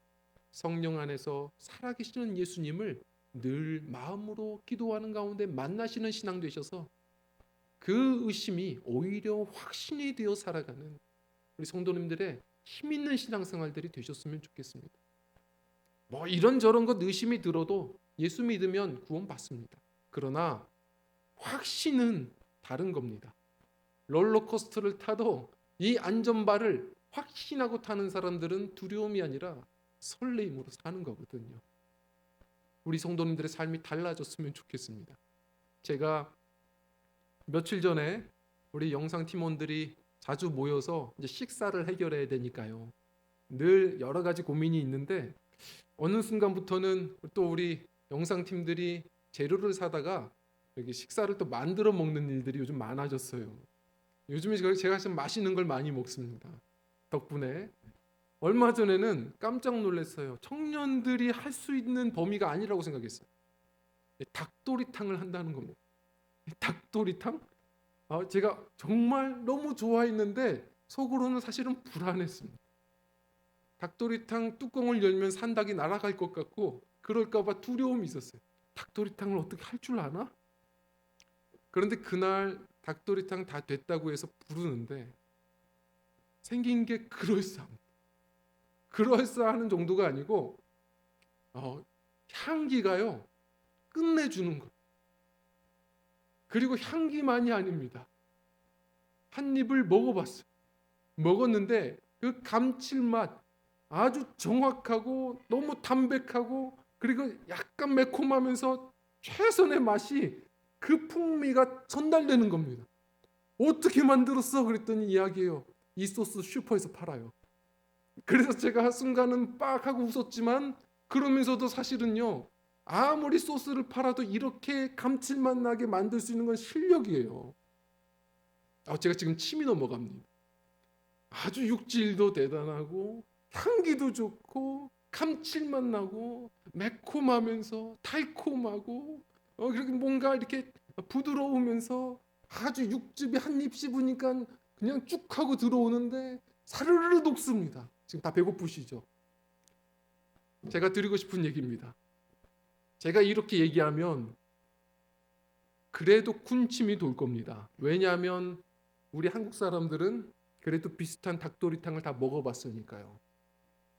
성령 안에서 살아계시는 예수님을 늘 마음으로 기도하는 가운데 만나시는 신앙 되셔서 그 의심이 오히려 확신이 되어 살아가는 우리 성도님들의 힘 있는 신앙생활들이 되셨으면 좋겠습니다. 뭐 이런저런 것 의심이 들어도 예수 믿으면 구원받습니다. 그러나 확신은 다른 겁니다. 롤러코스터를 타도 이 안전바를 확신하고 타는 사람들은 두려움이 아니라 설레임으로 사는 거거든요. 우리 성도님들의 삶이 달라졌으면 좋겠습니다. 제가 며칠 전에 우리 영상 팀원들이 자주 모여서 이제 식사를 해결해야 되니까요. 늘 여러 가지 고민이 있는데 어느 순간부터는 또 우리 영상 팀들이 재료를 사다가 여기 식사를 또 만들어 먹는 일들이 요즘 많아졌어요. 요즘에 제가 좀 맛있는 걸 많이 먹습니다. 덕분에 얼마 전에는 깜짝 놀랐어요. 청년들이 할 수 있는 범위가 아니라고 생각했어요. 닭도리탕을 한다는 겁니다. 닭도리탕? 제가 정말 너무 좋아했는데 속으로는 사실은 불안했습니다. 닭도리탕 뚜껑을 열면 산닭이 날아갈 것 같고 그럴까 봐 두려움이 있었어요. 닭도리탕을 어떻게 할 줄 아나? 그런데 그날 닭도리탕 다 됐다고 해서 부르는데 생긴 게 그럴싸합니다. 그럴싸하는 정도가 아니고 향기가요 끝내주는 것. 그리고 향기만이 아닙니다. 한 입을 먹어봤어요. 먹었는데 그 감칠맛 아주 정확하고 너무 담백하고 그리고 약간 매콤하면서 최선의 맛이 그 풍미가 전달되는 겁니다. 어떻게 만들었어? 그랬더니 이야기해요. 이 소스 슈퍼에서 팔아요. 그래서 제가 순간은 빡 하고 웃었지만 그러면서도 사실은요. 아무리 소스를 팔아도 이렇게 감칠맛 나게 만들 수 있는 건 실력이에요. 제가 지금 침이 넘어갑니다. 아주 육질도 대단하고 향기도 좋고 감칠맛 나고 매콤하면서 달콤하고 그렇게 뭔가 이렇게 부드러우면서 아주 육즙이 한 입 씹으니까 그냥 쭉 하고 들어오는데 사르르 녹습니다. 지금 다 배고프시죠? 제가 드리고 싶은 얘기입니다. 제가 이렇게 얘기하면 그래도 군침이 돌 겁니다. 왜냐하면 우리 한국 사람들은 그래도 비슷한 닭도리탕을 다 먹어봤으니까요.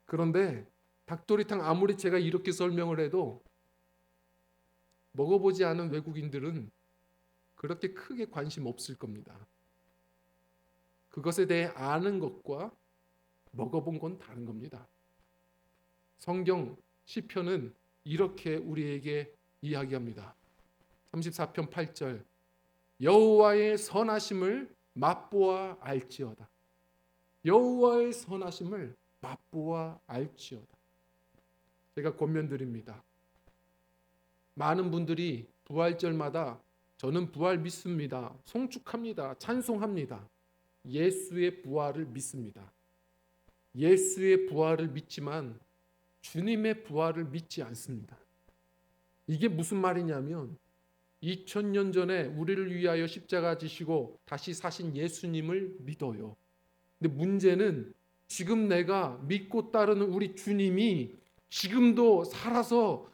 그런데 닭도리탕 아무리 제가 이렇게 설명을 해도 먹어보지 않은 외국인들은 그렇게 크게 관심 없을 겁니다. 그것에 대해 아는 것과 먹어본 건 다른 겁니다. 성경 시편은 이렇게 우리에게 이야기합니다. 34편 8절 여호와의 선하심을 맛보아 알지어다. 여호와의 선하심을 맛보아 알지어다. 제가 권면드립니다. 많은 분들이 부활절마다 저는 부활 믿습니다. 송축합니다. 찬송합니다. 예수의 부활을 믿습니다. 예수의 부활을 믿지만 주님의 부활을 믿지 않습니다. 이게 무슨 말이냐면 2000년 전에 우리를 위하여 십자가 지시고 다시 사신 예수님을 믿어요. 근데 문제는 지금 내가 믿고 따르는 우리 주님이 지금도 살아서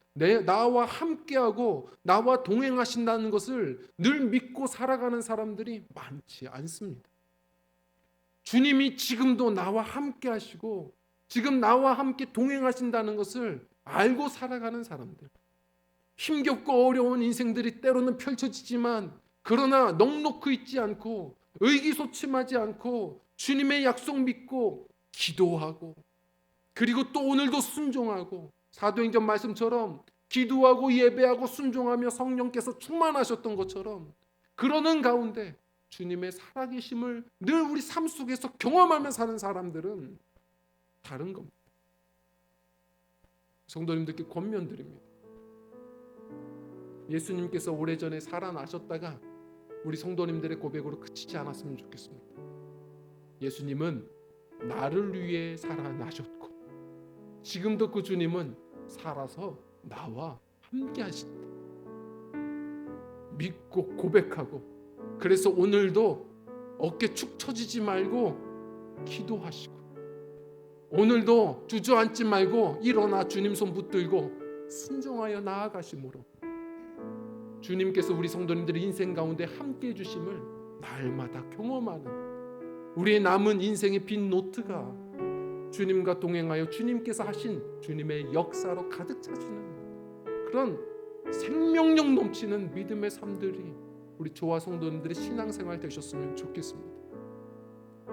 나와 함께하고 나와 동행하신다는 것을 늘 믿고 살아가는 사람들이 많지 않습니다. 주님이 지금도 나와 함께 하시고 지금 나와 함께 동행하신다는 것을 알고 살아가는 사람들. 힘겹고 어려운 인생들이 때로는 펼쳐지지만 그러나 넉넉히 있지 않고 의기소침하지 않고 주님의 약속 믿고 기도하고 그리고 또 오늘도 순종하고 사도행전 말씀처럼 기도하고 예배하고 순종하며 성령께서 충만하셨던 것처럼 그러는 가운데 주님의 살아계심을 늘 우리 삶 속에서 경험하며 사는 사람들은 다른 겁니다. 성도님들께 권면드립니다. 예수님께서 오래전에 살아나셨다가 우리 성도님들의 고백으로 그치지 않았으면 좋겠습니다. 예수님은 나를 위해 살아나셨고 지금도 그 주님은 살아서 나와 함께 하신다. 믿고 고백하고 그래서 오늘도 어깨 축 처지지 말고 기도하시고 오늘도 주저앉지 말고 일어나 주님 손 붙들고 순종하여 나아가심으로 주님께서 우리 성도님들의 인생 가운데 함께 해주심을 날마다 경험하는 우리의 남은 인생의 빈 노트가 주님과 동행하여 주님께서 하신 주님의 역사로 가득 차시는 그런 생명력 넘치는 믿음의 삶들이 우리 조화 성도님들의 신앙생활 되셨으면 좋겠습니다.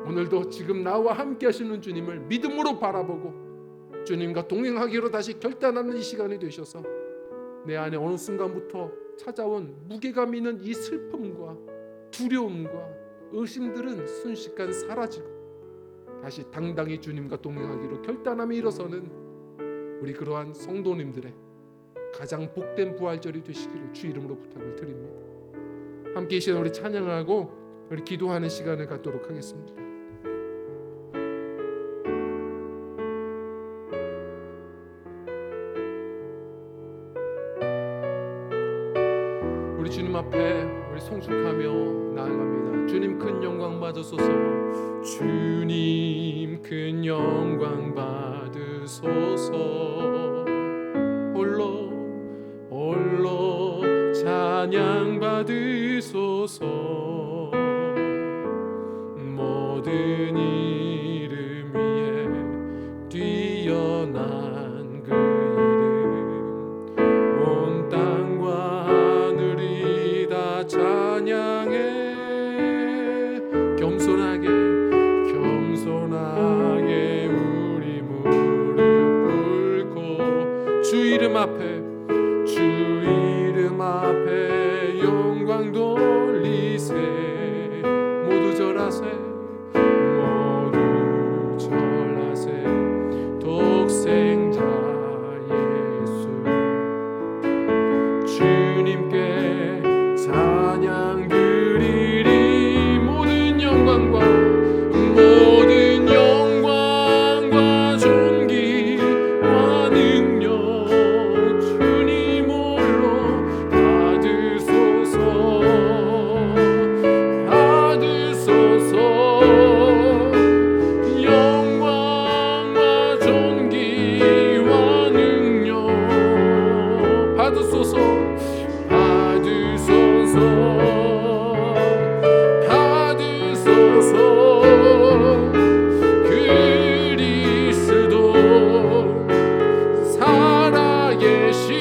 오늘도 지금 나와 함께 하시는 주님을 믿음으로 바라보고 주님과 동행하기로 다시 결단하는 이 시간이 되셔서 내 안에 어느 순간부터 찾아온 무게감 있는 이 슬픔과 두려움과 의심들은 순식간 사라지고 다시 당당히 주님과 동행하기로 결단하며 일어서는 우리 그러한 성도님들의 가장 복된 부활절이 되시기를 주 이름으로 부탁을 드립니다. 함께 이 시간 우리 찬양하고 우리 기도하는 시간을 갖도록 하겠습니다. 우리 주님 앞에 우리 송축하며 나아갑니다. 주님 큰 영광 받으소서. 주님 큰 영광 받으소서. 홀로 찬양 받으소서. 모든 이름 위에 뛰어난 그 이름 온 땅과 하늘이 다 찬양해. 겸손하게 우리 무릎 꿇고 주 이름 앞에 영광 돌리세. 모두 절하세 독생자 예수 주님께 찬양 드리리. 모든 영광과 존귀와 능력 주님 홀로 받으소서. 영광과 존귀와 능력 받으소서. 그리스도 살아계신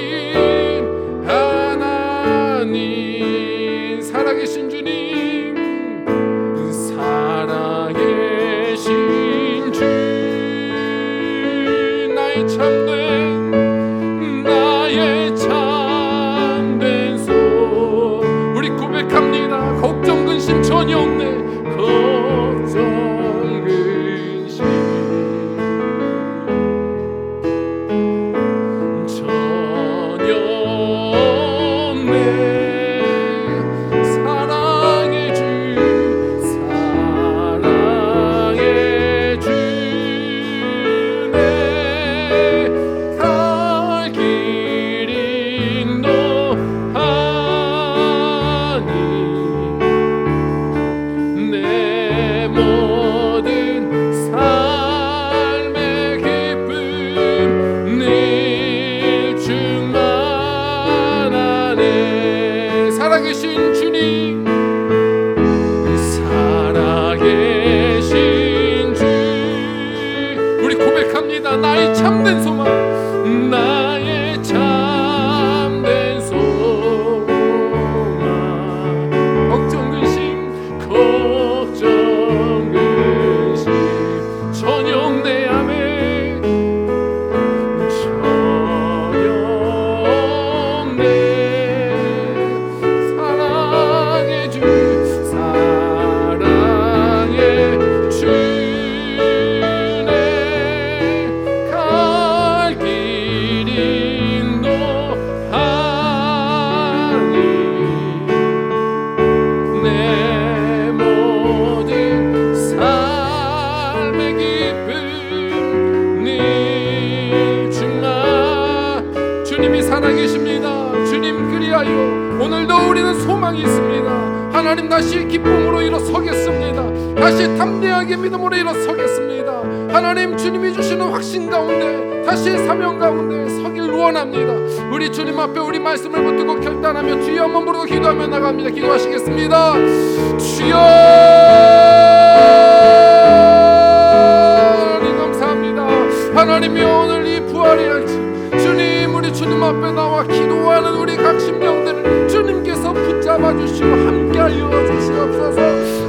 하나님, 살아계신 주님, 살아계신 주, 나의 참된 소. 우리 고백합니다. 걱정 근심 전혀 없네. 걱정 근심 전혀 없네. 사랑의 주, 사랑의 고백합니다. 나의 참된 소망, 나의 참된 소망. 걱정 근심 저녁 내 맘에 저녁 내 사랑의 주 갈 길 인도하니 내 모든 삶의 기쁨 늘 주마. 주님이 살아계십니다. 주님 그리하여 오늘도 우리는 소망이 있습니다. 하나님 다시 기쁨으로 일어서겠습니다. 다시 담대하게 믿음으로 일어서겠습니다. 하나님 주님이 주시는 확신 가운데 다시 사명 가운데 서길 원합니다. 우리 주님 앞에 우리 말씀을 붙들고 결단하며 주여 한번 부르고 기도하며 나갑니다. 기도하시겠습니다. 주여 하나님 감사합니다. 하나님이 오늘 이 부활의 아침 주님 우리 주님 앞에 나와 기도하는 우리 각 심령들을 주님께서 붙잡아 주시고 함께하여 주시옵소서.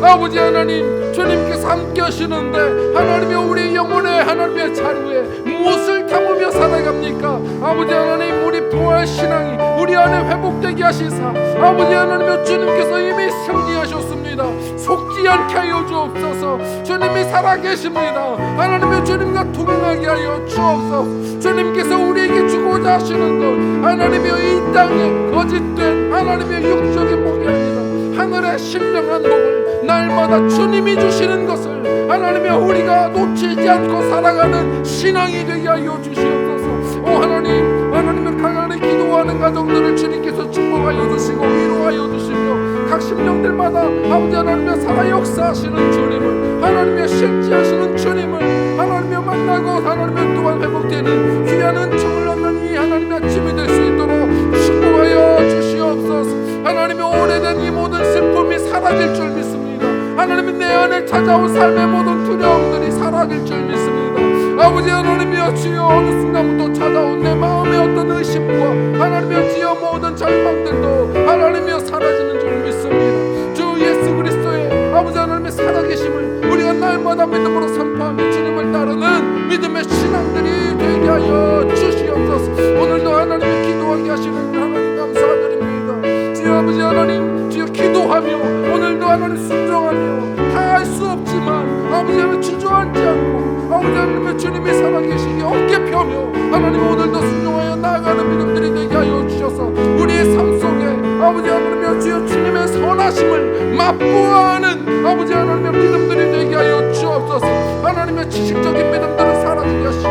아버지 하나님 주님께서 함께 하시는데 하나님이 우리 영혼의 하나님의 자리에 무엇을 담으며 살아갑니까? 아버지 하나님 우리 부활 신앙이 우리 안에 회복되게 하시사 아버지 하나님 주님께서 이미 승리하셨습니다. 속지 않게 하여 주옵소서. 주님이 살아계십니다. 하나님의 주님과 동행하게 하여 주옵소서. 주님께서 우리에게 주고자 하시는 것 하나님의 이 땅에 거짓된 하나님의 육적인 복이 아니라 하늘의 신령한 복을 날마다 주님이 주시는 것을 하나님의 우리가 놓치지 않고 살아가는 신앙이 되게 하여 주시옵소서. 오 하나님, 하나님의 강한에 기도하는 가정들을 주님께서 축복하여 주시고 위로하여 주시며 각 심령들마다 아버지 하나님의 살아 역사하시는 주님을 하나님의 실제하시는 주님을 하나님의 만나고 하나님의 또한 회복되는 귀한 은총을 얻는 이 하나님의 아침이 될 수 있도록 축복하여 주시옵소서. 하나님의 오래된 이 모든 슬픔이 사라질 줄 믿습니다. 하나님이 내 안에 찾아온 삶의 모든 두려움들이 사라질 줄 믿습니다. 아버지 하나님이여 주여 어느 순간부터 찾아온 내 마음의 어떤 의심과 하나님이여 주여 모든 절망들도 하나님이여 사라지는 줄 믿습니다. 주 예수 그리스도의 아버지 하나님의 살아계심을 우리가 날마다 믿음으로 선포하며 주님을 따르는 믿음의 신앙들이 되게 하여 주시옵소서. 오늘도 하나님의 기도하게 하시는 하나님 감사드립니다. 주여 아버지 하나님 주여 기도하며 오늘도 하나님 순종하며 다 할 수 없지만 아버지 하나님 주저앉지 않고 아버지 하나님의 주님이 살아계시기에 어깨 펴며 하나님 오늘도 순종하여 나아가는 믿음들이 되게 하여 주셔서 우리의 삶 속에 아버지 하나님의 주여 주님의 선하심을 맛보아하는 아버지 하나님의 믿음들이 되게 하여 주옵소서. 하나님의 지식적인 믿음들을 사라지게 하시고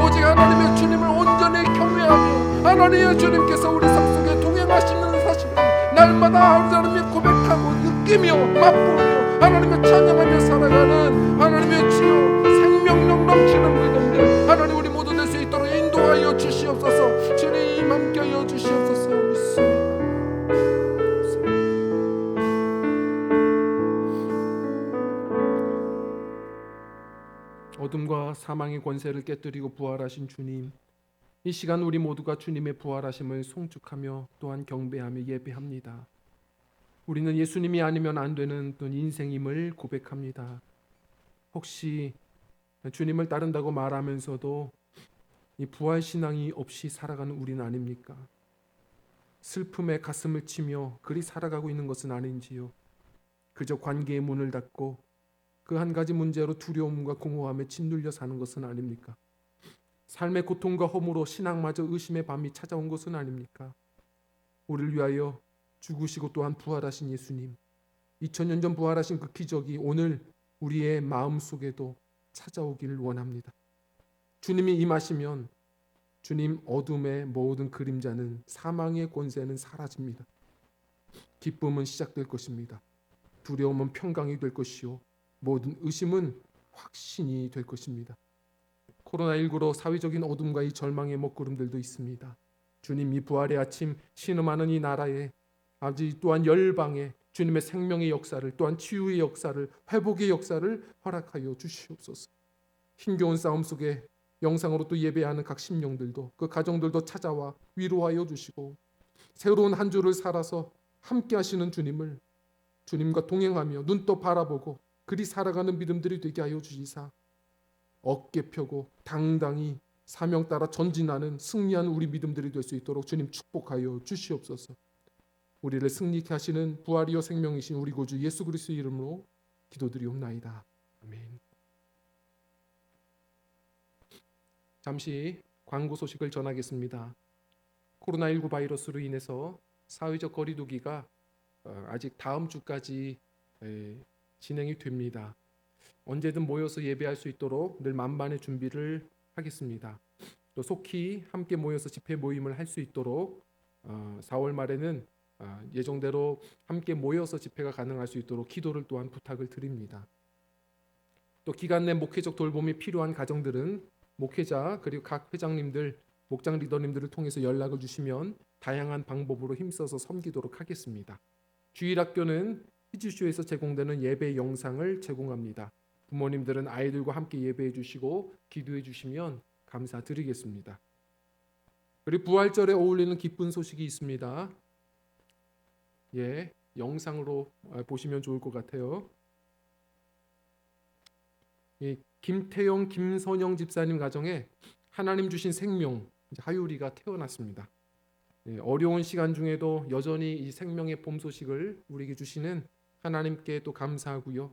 오직 하나님의 주님을 온전히 경외하며 하나님의 주님께서 우리 삶 속에 동행하시는 사실을 날마다 아버지 하나님이 고백하고 느끼며 맛보며 하나님의 찬양하며 살아가는 하나님의 주여 생명력 넘치는 믿음들 하나님 우리 모두 될 수 있도록 인도하여 주시옵소서. 주님 함께하여 주시옵소서. 믿습니다. 어둠과 사망의 권세를 깨뜨리고 부활하신 주님, 이 시간 우리 모두가 주님의 부활하심을 송축하며 또한 경배하며 예배합니다. 우리는 예수님이 아니면 안 되는 어떤 인생임을 고백합니다. 혹시 주님을 따른다고 말하면서도 이 부활 신앙이 없이 살아가는 우리는 아닙니까? 슬픔에 가슴을 치며 그리 살아가고 있는 것은 아닌지요? 그저 관계의 문을 닫고 그 한 가지 문제로 두려움과 공허함에 짓눌려 사는 것은 아닙니까? 삶의 고통과 허무로 신앙마저 의심의 밤이 찾아온 것은 아닙니까? 우리를 위하여 죽으시고 또한 부활하신 예수님, 2000년 전 부활하신 그 기적이 오늘 우리의 마음속에도 찾아오기를 원합니다. 주님이 임하시면 주님 어둠의 모든 그림자는 사망의 권세는 사라집니다. 기쁨은 시작될 것입니다. 두려움은 평강이 될 것이요 모든 의심은 확신이 될 것입니다. 코로나19로 사회적인 어둠과 이 절망의 먹구름들도 있습니다. 주님 이 부활의 아침 신음하는 이 나라에 아버지 또한 열방에 주님의 생명의 역사를 또한 치유의 역사를 회복의 역사를 허락하여 주시옵소서. 힘겨운 싸움 속에 영상으로 또 예배하는 각 심령들도 그 가정들도 찾아와 위로하여 주시고 새로운 한 주를 살아서 함께 하시는 주님을 주님과 동행하며 눈도 바라보고 그리 살아가는 믿음들이 되게 하여 주시사 어깨 펴고 당당히 사명 따라 전진하는 승리하는 우리 믿음들이 될 수 있도록 주님 축복하여 주시옵소서. 우리를 승리케 하시는 부활이요 생명이신 우리 구주 예수 그리스도의 이름으로 기도드리옵나이다. 아멘. 잠시 광고 소식을 전하겠습니다. 코로나19 바이러스로 인해서 사회적 거리두기가 아직 다음 주까지 진행이 됩니다. 언제든 모여서 예배할 수 있도록 늘 만반의 준비를 하겠습니다. 또 속히 함께 모여서 집회 모임을 할 수 있도록 4월 말에는 예정대로 함께 모여서 집회가 가능할 수 있도록 기도를 또한 부탁을 드립니다. 또 기간 내 목회적 돌봄이 필요한 가정들은 목회자 그리고 각 회장님들, 목장 리더님들을 통해서 연락을 주시면 다양한 방법으로 힘써서 섬기도록 하겠습니다. 주일학교는 히즈쇼에서 제공되는 예배 영상을 제공합니다. 부모님들은 아이들과 함께 예배해 주시고 기도해 주시면 감사드리겠습니다. 그리고 부활절에 어울리는 기쁜 소식이 있습니다. 영상으로 보시면 좋을 것 같아요. 김태영, 김선영 집사님 가정에 하나님 주신 생명 하율이가 태어났습니다. 어려운 시간 중에도 여전히 이 생명의 봄 소식을 우리에게 주시는 하나님께 또 감사하고요.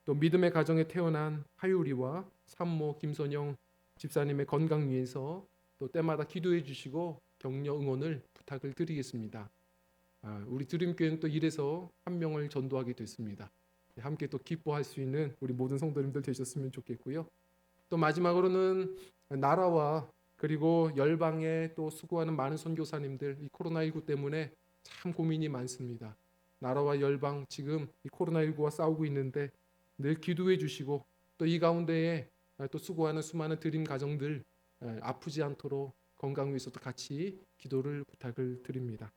또 믿음의 가정에 태어난 하율이와 산모 김선영 집사님의 건강 위해서 또 때마다 기도해 주시고 격려 응원을 부탁을 드리겠습니다. 우리 드림교회는 또 이래서 한 명을 전도하게 됐습니다. 함께 또 기뻐할 수 있는 우리 모든 성도님들 되셨으면 좋겠고요. 또 마지막으로는 나라와 그리고 열방에 또 수고하는 많은 선교사님들, 이 코로나19 때문에 참 고민이 많습니다. 나라와 열방 지금 이 코로나19와 싸우고 있는데 늘 기도해 주시고 또 이 가운데에 또 수고하는 수많은 드림 가정들 아프지 않도록 건강 위해서도 같이 기도를 부탁을 드립니다.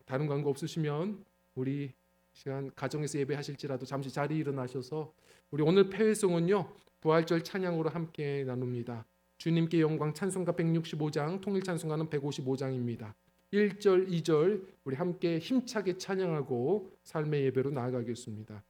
다른 광고 없으시면 우리 시간 가정에서 예배하실지라도 잠시 자리에 일어나셔서 우리 오늘 폐회송은요 부활절 찬양으로 함께 나눕니다. 주님께 영광 찬송가 165장, 통일 찬송가는 155장입니다. 1절, 2절 우리 함께 힘차게 찬양하고 삶의 예배로 나아가겠습니다.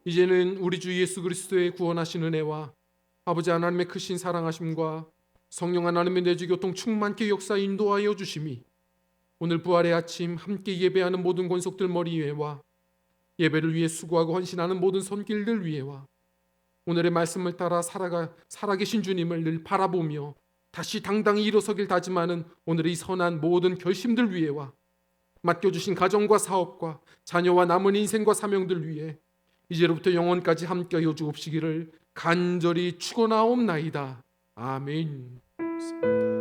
이제는 우리 주 예수 그리스도의 구원하신 은혜와 아버지 하나님의 크신 사랑하심과 성령 하나님의 내주 교통 충만케 역사 인도하여 주심이 오늘 부활의 아침 함께 예배하는 모든 권속들 머리 위에와 예배를 위해 수고하고 헌신하는 모든 손길들 위에와 오늘의 말씀을 따라 살아계신 주님을 늘 바라보며 다시 당당히 일어서길 다짐하는 오늘의 이 선한 모든 결심들 위에와 맡겨주신 가정과 사업과 자녀와 남은 인생과 사명들 위해 이제로부터 영원까지 함께하여 주옵시기를 간절히 축원하옵나이다. 아멘. 좋습니다.